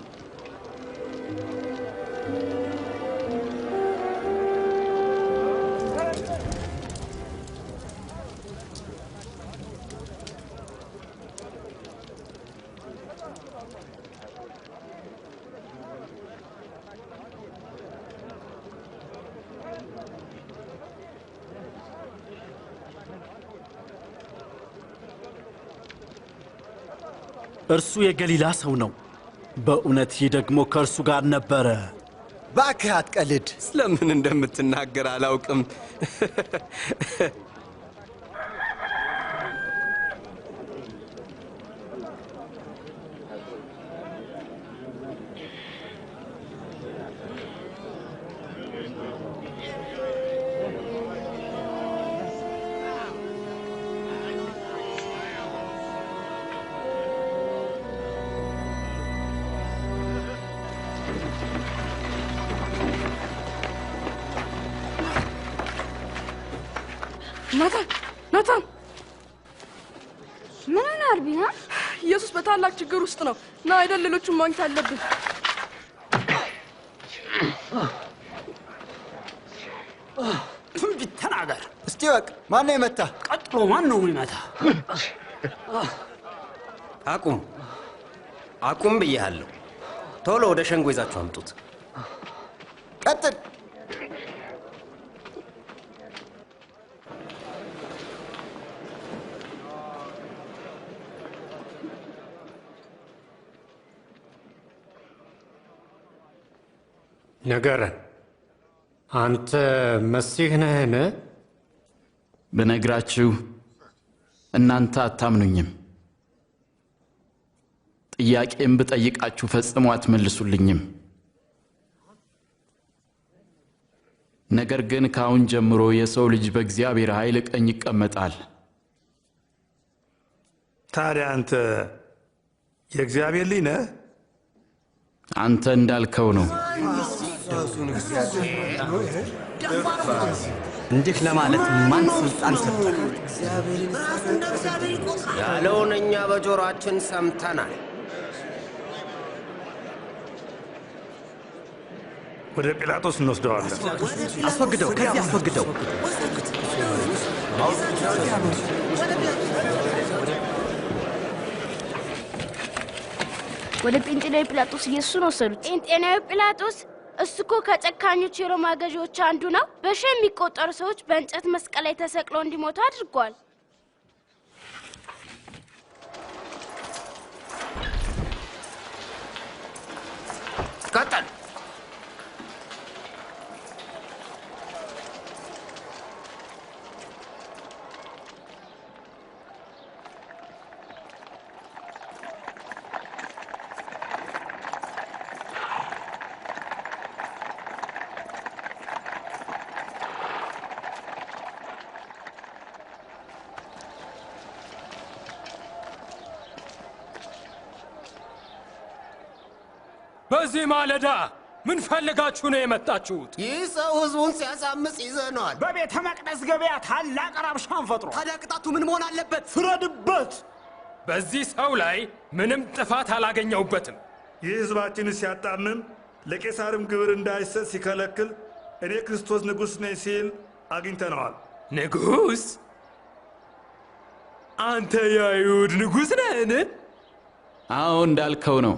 J: እርሱ የገሊላ ሰው ነው። በእውነት ይህ ደግሞ ከእርሱ ጋር ነበረ።
H: እባክህ አትቀልድ። ስለምን እንደምትናገር አላውቅም።
A: ናታን
D: ምን ሆነሃል ቢና?
A: ኢየሱስ በታላቅ ችግር ውስጥ ነው። ና አይደል ሌሎቹን ማግኘት አለብን።
O: ትንቢት ተናገር
S: እስቲ ወቅ ማን ነው የመታ?
O: ቀጥሎ ማን ነው የሚመታ?
V: አቁም ብያለሁ። ቶሎ ወደ ሸንጎ ይዛችሁ አምጡት።
S: ቀጥል።
F: ንገረን፣ አንተ መሲህ ነህን?
P: ብነግራችሁ እናንተ አታምኑኝም። ጥያቄም ብጠይቃችሁ ፈጽሞ አትመልሱልኝም። ነገር ግን ከአሁን ጀምሮ የሰው ልጅ በእግዚአብሔር ኃይል ቀኝ ይቀመጣል።
I: ታዲያ አንተ የእግዚአብሔር ልጅ ነህ?
P: አንተ እንዳልከው ነው።
O: እንዲህ ለማለት ማን ስልጣን ሰጠ?
V: ያለውን እኛ በጆሮአችን ሰምተናል።
I: ወደ ጲላጦስ እንወስደዋለን።
O: አስወግደው፣ ከዚህ አስወግደው።
C: ወደ ጴንጤናዊ ጲላጦስ ኢየሱስን ወሰዱት።
E: ጴንጤናዊ ጲላጦስ እሱ እኮ ከጨካኞች የሮማ ገዢዎች አንዱ ነው። በሺህ የሚቆጠሩ ሰዎች በእንጨት መስቀል ላይ ተሰቅለው እንዲሞቱ አድርጓል።
V: ቀጥል።
R: በዚህ ማለዳ ምን ፈልጋችሁ ነው የመጣችሁት?
V: ይህ ሰው ህዝቡን ሲያሳምጽ ይዘነዋል።
O: በቤተ መቅደስ ገበያ ታላቅ ረብሻን ፈጥሯል።
V: ታዲያ ቅጣቱ ምን መሆን አለበት?
O: ፍረድበት።
R: በዚህ ሰው ላይ ምንም ጥፋት አላገኘሁበትም።
I: ይህ ህዝባችንን ሲያጣምም ለቄሳርም ግብር እንዳይሰጥ ሲከለክል እኔ ክርስቶስ ንጉሥ ነኝ ሲል አግኝተነዋል።
R: ንጉሥ? አንተ የአይሁድ ንጉሥ ነህን?
P: አዎ እንዳልከው ነው።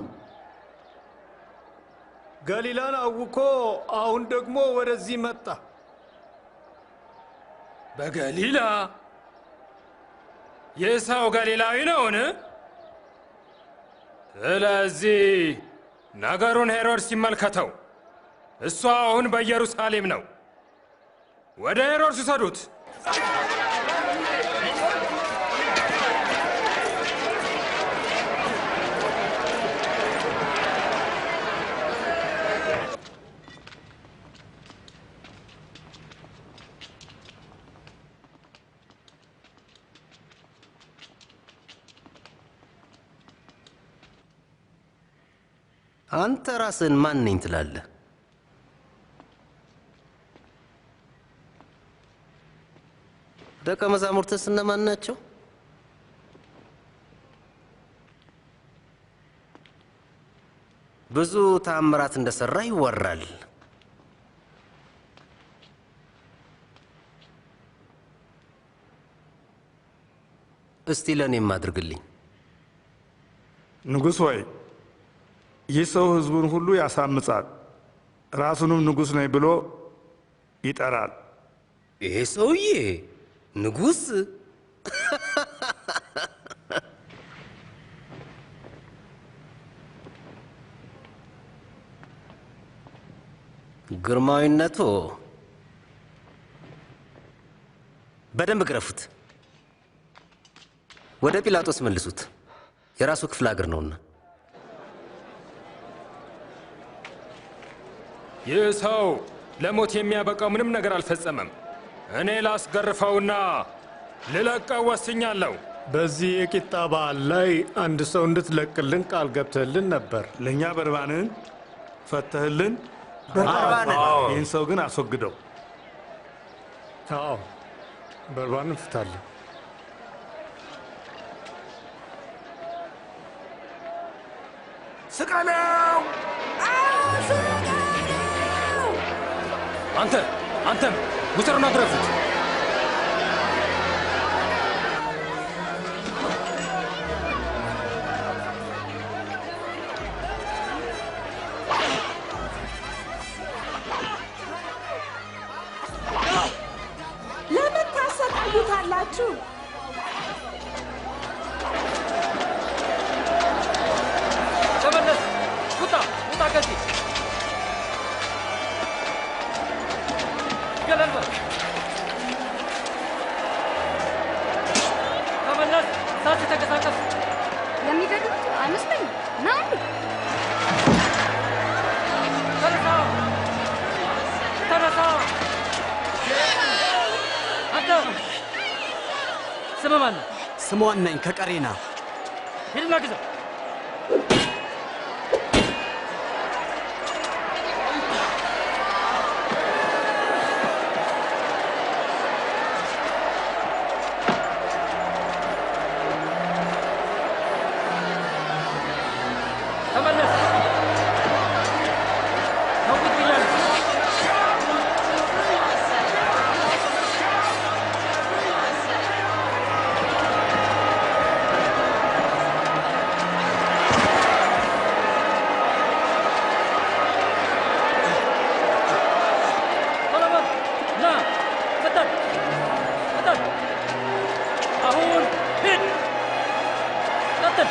F: ገሊላን አውኮ አሁን ደግሞ ወደዚህ መጣ።
R: በገሊላ? ይህ ሰው ገሊላዊ ነውን? ስለዚህ ነገሩን ሄሮድስ ይመልከተው። እሱ አሁን በኢየሩሳሌም ነው። ወደ ሄሮድስ ውሰዱት።
V: አንተ ራስን ማን ነኝ ትላለህ? ደቀ መዛሙርትስ እነማን ናቸው? ብዙ ተአምራት እንደሰራ ይወራል። እስቲ ለእኔም አድርግልኝ።
I: ንጉሥ ሆይ ይህ ሰው ህዝቡን ሁሉ ያሳምጻል፣ ራሱንም ንጉሥ ነኝ ብሎ ይጠራል።
V: ይሄ ሰውዬ ንጉሥ? ግርማዊነቱ በደንብ ግረፉት፣ ወደ ጲላጦስ መልሱት። የራሱ ክፍለ ሀገር ነውና።
R: ይህ ሰው ለሞት የሚያበቃው ምንም ነገር አልፈጸመም። እኔ ላስገርፈውና ልለቀው ወስኛለሁ።
F: በዚህ የቂጣ በዓል ላይ አንድ ሰው እንድትለቅልን ቃል ገብተህልን ነበር።
I: ለእኛ በርባንን ፈተህልን። ይህን ሰው ግን አስወግደው።
F: አዎ በርባንን ፍታለን።
B: ስቀለው!
R: አንተም ውሰሩና ግረፉት።
B: ለምን ታሰቃዩታላችሁ?
L: ተመለስ! ውጣ! ውጣ ከዚህ! ገለል በል! ተመለስ! እሳት ተንቀሳቀስ!
D: የሚገድሉት አይመስለኝም። ና እንዴ!
L: ተነሳ! ተነሳ! አንተ ስምህ ማን ነው?
J: ስሟን ነኝ ከቀሬና።
L: ሂድና ግዛ! ተመለስ! ተውት ብያለሁ! ሰሎሞን ና! ፍጠን! ፍጠን! አሁን ሂድ! ቀጥል!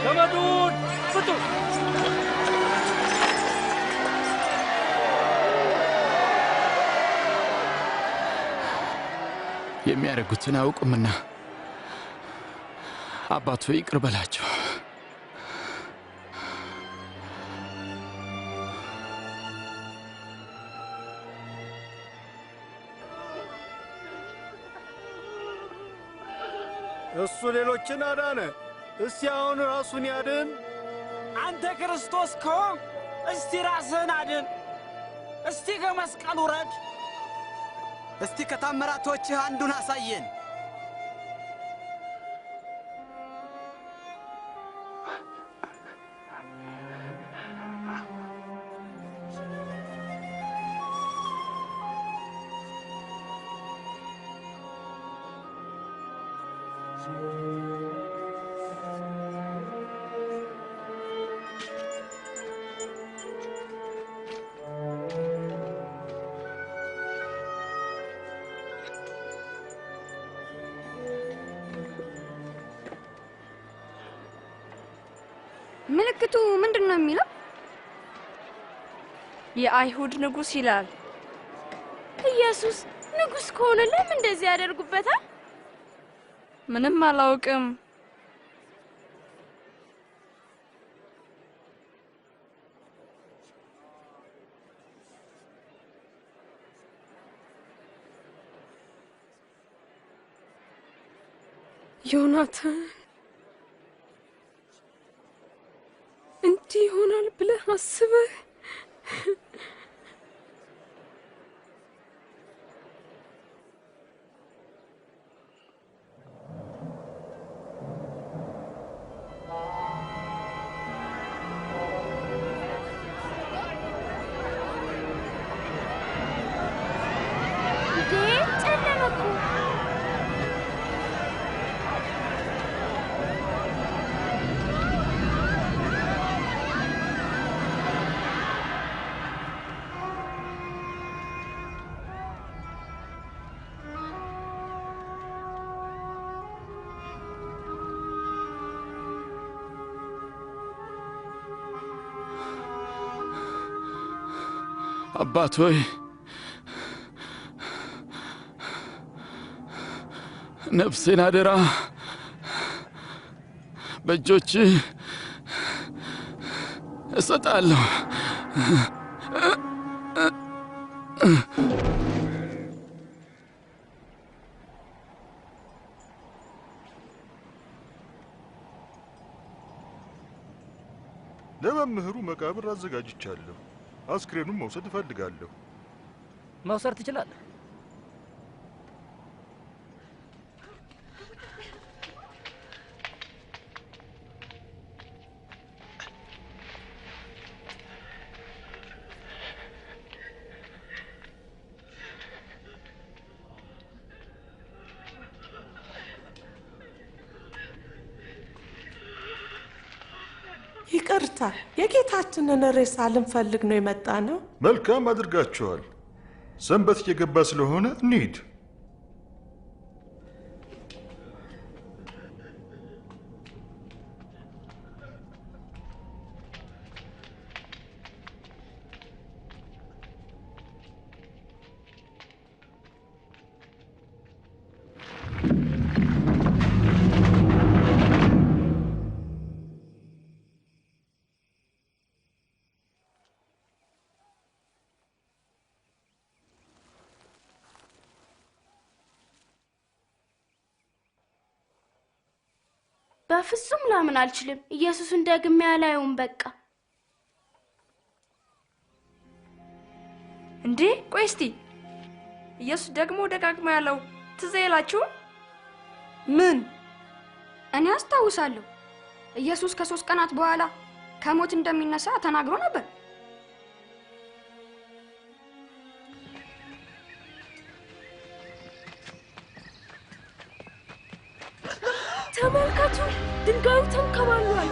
L: ገመዱን ፍቱ!
K: የሚያደርጉትን አያውቁምና አባቶ ይቅር በላቸው።
F: እሱ ሌሎችን አዳነ። እስቲ አሁን ራሱን ያድን።
B: አንተ ክርስቶስ ከሆንክ እስቲ ራስህን አድን። እስቲ ከመስቀል ውረድ።
J: እስቲ ከታምራቶችህ አንዱን አሳየን።
D: ምልክቱ ምንድን ነው የሚለው?
A: የአይሁድ ንጉሥ ይላል።
E: ኢየሱስ ንጉሥ ከሆነ ለምን እንደዚህ ያደርጉበታል?
A: ምንም አላውቅም።
U: ዮናታን እንዲህ ይሆናል ብለህ አስበህ?
K: አባት ሆይ ነፍሴን አደራ በእጆች እሰጣለሁ።
T: ለመምህሩ መቃብር አዘጋጅቻለሁ። አስክሬኑን መውሰድ እፈልጋለሁ።
L: መውሰድ ትችላለህ።
B: ይቅርታ፣ የጌታችንን ሬሳ ልንፈልግ ነው የመጣ ነው።
T: መልካም አድርጋችኋል። ሰንበት እየገባ ስለሆነ እንሂድ።
E: በፍጹም ላምን አልችልም። ኢየሱስን ደግሜ አላየውም። በቃ
A: እንዴ ቆይ እስቲ ኢየሱስ ደግሞ ደጋግሞ ያለው ትዝ ይላችሁ? ምን?
D: እኔ አስታውሳለሁ። ኢየሱስ ከ3 ቀናት በኋላ ከሞት እንደሚነሳ ተናግሮ ነበር።
U: ተመልከቱ፣ ድንጋዩ ተንከባሏል።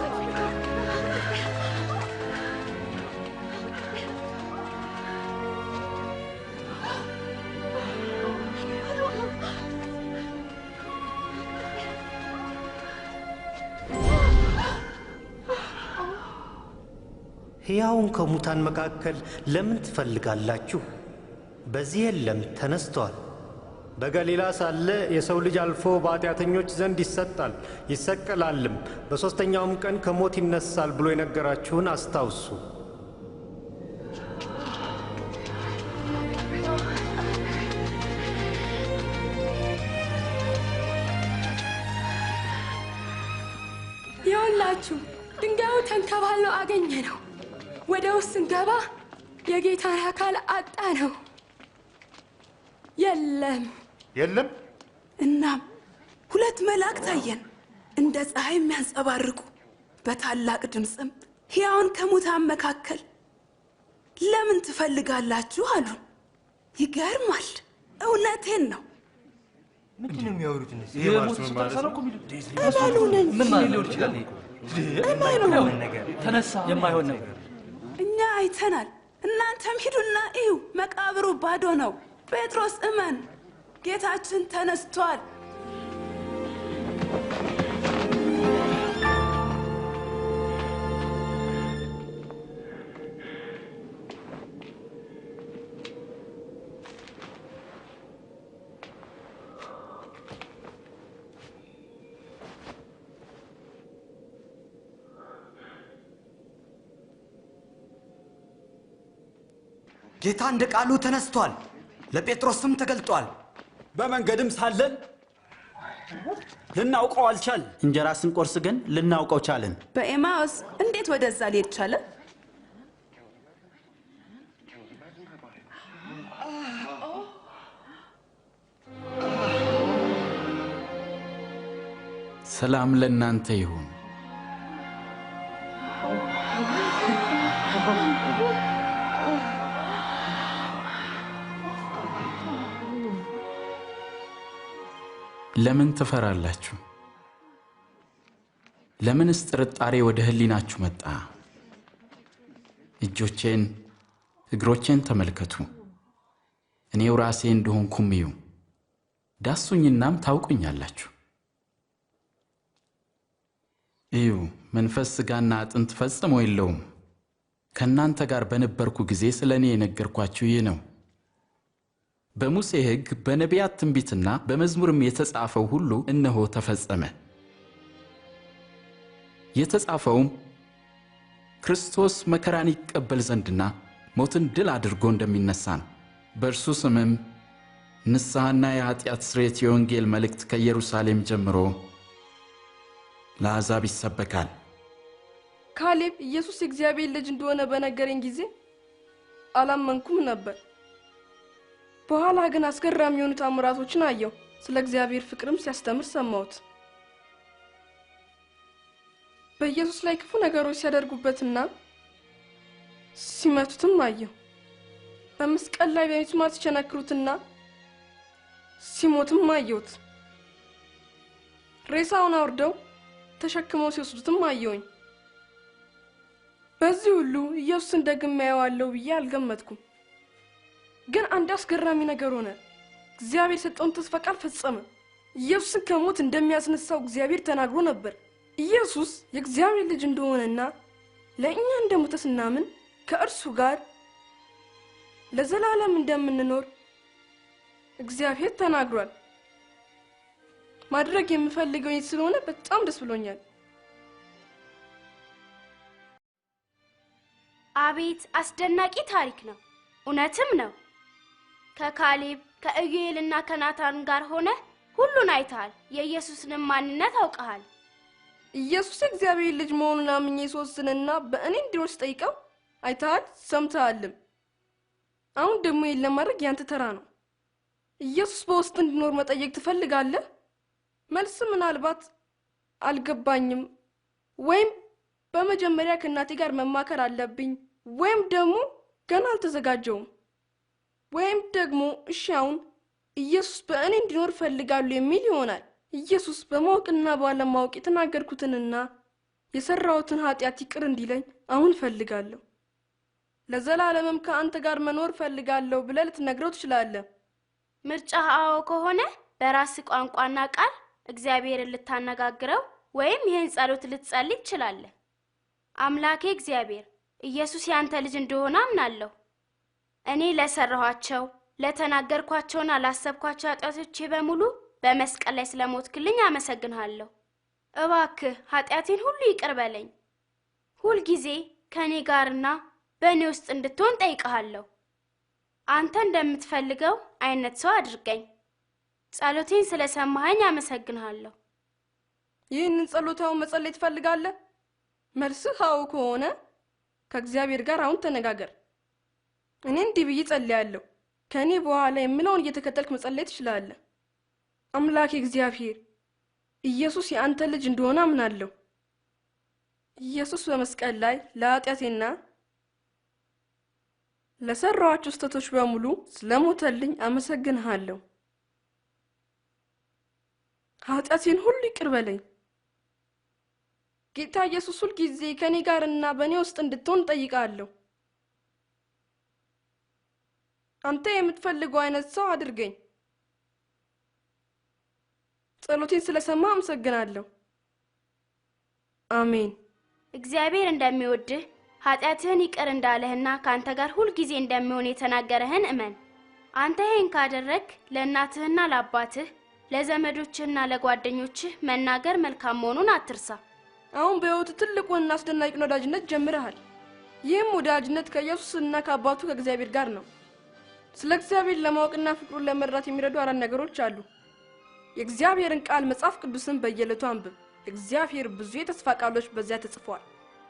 V: ሕያውን ከሙታን መካከል ለምን ትፈልጋላችሁ? በዚህ የለም፣ ተነስቷል።
F: በገሊላ ሳለ የሰው ልጅ አልፎ በኃጢአተኞች ዘንድ ይሰጣል ይሰቀላልም፣ በሦስተኛውም ቀን ከሞት ይነሳል ብሎ የነገራችሁን አስታውሱ።
Q: ይኸውላችሁ ድንጋዩ ተንከባሎ አገኘ ነው። ወደ ውስጥ ስንገባ የጌታን አካል አጣ ነው።
T: የለም።
B: እናም 2 መላእክት አየን፣ እንደ ፀሐይ የሚያንጸባርቁ፣ በታላቅ ድምፅም ሕያውን ከሙታን መካከል ለምን ትፈልጋላችሁ አሉን። ይገርማል። እውነቴን ነው።
O: ምንድነው የሚያወሩት እነዚህ?
B: እመኑን።
L: ምን ማለት ሊሆን ይችላል?
B: እመኑን።
L: ተነሳ። የማይሆን ነገር
B: እኛ አይተናል። እናንተም ሂዱና እዩ። መቃብሩ ባዶ ነው። ጴጥሮስ እመን፣ ጌታችን ተነስቷል።
O: ጌታ እንደ ቃሉ ተነስቷል። ለጴጥሮስም ተገልጧል።
J: በመንገድም ሳለን ልናውቀው አልቻል። እንጀራ ስንቆርስ ግን ልናውቀው ቻልን።
B: በኤማውስ እንዴት ወደዛ ሊሄድ ቻለ?
K: ሰላም ለእናንተ ይሁን። ለምን ትፈራላችሁ? ለምንስ ጥርጣሬ ወደ ህሊናችሁ መጣ? እጆቼን እግሮቼን ተመልከቱ። እኔው ራሴ እንደሆንኩም እዩ። ዳሱኝናም ታውቁኛላችሁ። እዩ፣ መንፈስ ሥጋና አጥንት ፈጽሞ የለውም። ከእናንተ ጋር በነበርኩ ጊዜ ስለ እኔ የነገርኳችሁ ይህ ነው። በሙሴ ሕግ በነቢያት ትንቢትና በመዝሙርም የተጻፈው ሁሉ እነሆ ተፈጸመ። የተጻፈውም ክርስቶስ መከራን ይቀበል ዘንድና ሞትን ድል አድርጎ እንደሚነሳ ነው። በእርሱ ስምም ንስሐና የኃጢአት ስርየት የወንጌል መልእክት ከኢየሩሳሌም ጀምሮ ለአሕዛብ ይሰበካል።
A: ካሌብ ኢየሱስ የእግዚአብሔር ልጅ እንደሆነ በነገረኝ ጊዜ አላመንኩም ነበር። በኋላ ግን አስገራሚ የሆኑ ተአምራቶችን አየሁ። ስለ እግዚአብሔር ፍቅርም ሲያስተምር ሰማሁት። በኢየሱስ ላይ ክፉ ነገሮች ሲያደርጉበትና ሲመቱትም አየሁ። በመስቀል ላይ በሚስማር ሲቸነክሩትና ሲሞትም አየሁት። ሬሳውን አውርደው ተሸክመው ሲወስዱትም አየሁኝ። በዚህ ሁሉ ኢየሱስን ደግሜ አየዋለሁ ብዬ አልገመትኩም። ግን አንድ አስገራሚ ነገር ሆነ። እግዚአብሔር የሰጠውን ተስፋ ቃል ፈጸመ። ኢየሱስን ከሞት እንደሚያስነሳው እግዚአብሔር ተናግሮ ነበር። ኢየሱስ የእግዚአብሔር ልጅ እንደሆነና ለእኛ እንደሞተ ስናምን ከእርሱ ጋር ለዘላለም እንደምንኖር እግዚአብሔር ተናግሯል። ማድረግ የምፈልገው ይህ ስለሆነ በጣም ደስ ብሎኛል።
E: አቤት አስደናቂ ታሪክ ነው! እውነትም ነው። ከካሌብ ከኢዩኤልና ከናታን ጋር ሆነ ሁሉን አይተሃል። የኢየሱስንም ማንነት አውቀሃል።
A: ኢየሱስ የእግዚአብሔር ልጅ መሆኑን አምኜ ስወስንና በእኔ እንዲኖር ስጠይቀው አይተሃል፣ ሰምተሃልም። አሁን ደግሞ ይህን ለማድረግ ያንተ ተራ ነው። ኢየሱስ በውስጥ እንዲኖር መጠየቅ ትፈልጋለህ? መልስ ምናልባት አልገባኝም፣ ወይም በመጀመሪያ ከእናቴ ጋር መማከር አለብኝ፣ ወይም ደግሞ ገና አልተዘጋጀውም፣ ወይም ደግሞ እሺ አሁን ኢየሱስ በእኔ እንዲኖር ፈልጋለሁ የሚል ይሆናል። ኢየሱስ በማወቅና ባለማወቅ የተናገርኩትንና የሰራሁትን ኃጢአት ይቅር እንዲለኝ አሁን ፈልጋለሁ። ለዘላለምም ከአንተ ጋር መኖር ፈልጋለሁ ብለህ ልትነግረው ትችላለህ።
E: ምርጫህ አዎ ከሆነ በራስ ቋንቋና ቃል እግዚአብሔርን ልታነጋግረው ወይም ይህን ጸሎት ልትጸልይ ትችላለህ። አምላኬ እግዚአብሔር ኢየሱስ ያንተ ልጅ እንደሆነ አምናለሁ። እኔ ለሰራኋቸው ለተናገርኳቸውና ላሰብኳቸው ኃጢአቶቼ በሙሉ በመስቀል ላይ ስለሞትክልኝ አመሰግንሃለሁ። እባክህ ኃጢአቴን ሁሉ ይቅር በለኝ። ሁልጊዜ ከእኔ ጋርና በእኔ ውስጥ እንድትሆን ጠይቀሃለሁ። አንተ እንደምትፈልገው አይነት ሰው አድርገኝ። ጸሎቴን ስለሰማኸኝ አመሰግንሃለሁ።
A: ይህንን ጸሎታው መጸለይ ትፈልጋለህ? መልስህ አዎ ከሆነ ከእግዚአብሔር ጋር አሁን ተነጋገር። እኔ እንዲህ ብዬ ጸልያለሁ። ከእኔ በኋላ የምለውን እየተከተልክ መጸለይ ትችላለህ። አምላኬ እግዚአብሔር ኢየሱስ የአንተ ልጅ እንደሆነ አምናለሁ። ኢየሱስ በመስቀል ላይ ለኃጢአቴና ለሰራኋቸው ስህተቶች በሙሉ ስለሞተልኝ አመሰግንሃለሁ። ኃጢአቴን ሁሉ ይቅር በለኝ። ጌታ ኢየሱስ ሁልጊዜ ከእኔ ጋርና በእኔ ውስጥ እንድትሆን ጠይቃለሁ። አንተ የምትፈልገው አይነት ሰው አድርገኝ። ጸሎቴን ስለሰማ አመሰግናለሁ። አሜን።
E: እግዚአብሔር እንደሚወድህ ኃጢአትህን ይቅር እንዳለህና ከአንተ ጋር ሁልጊዜ እንደሚሆን የተናገረህን እመን። አንተ ይህን ካደረግ ለእናትህና ለአባትህ ለዘመዶችህና ለጓደኞችህ መናገር መልካም መሆኑን አትርሳ።
A: አሁን በሕይወት ትልቁንና አስደናቂውን ወዳጅነት ጀምረሃል። ይህም ወዳጅነት ከኢየሱስና ከአባቱ ከእግዚአብሔር ጋር ነው። ስለ እግዚአብሔር ለማወቅና ፍቅሩን ለመረዳት የሚረዱ 4 ነገሮች አሉ። የእግዚአብሔርን ቃል መጽሐፍ ቅዱስን በየዕለቱ አንብብ። እግዚአብሔር ብዙ የተስፋ ቃሎች በዚያ ተጽፏል።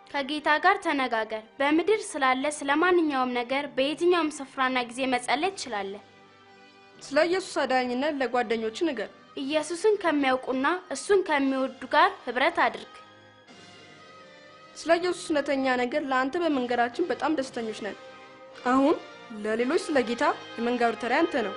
E: ከጌታ ጋር ተነጋገር። በምድር ስላለ ስለማንኛውም ነገር በየትኛውም ስፍራና ጊዜ መጸለይ ትችላለህ።
A: ስለ ኢየሱስ አዳኝነት ለጓደኞች ንገር።
E: ኢየሱስን ከሚያውቁና እሱን ከሚወዱ ጋር ህብረት አድርግ።
A: ስለ ኢየሱስ እውነተኛ ነገር ለአንተ በመንገራችን በጣም ደስተኞች ነን። አሁን ለሌሎች ስለ ጌታ የመንገሩ ተራ አንተ ነው።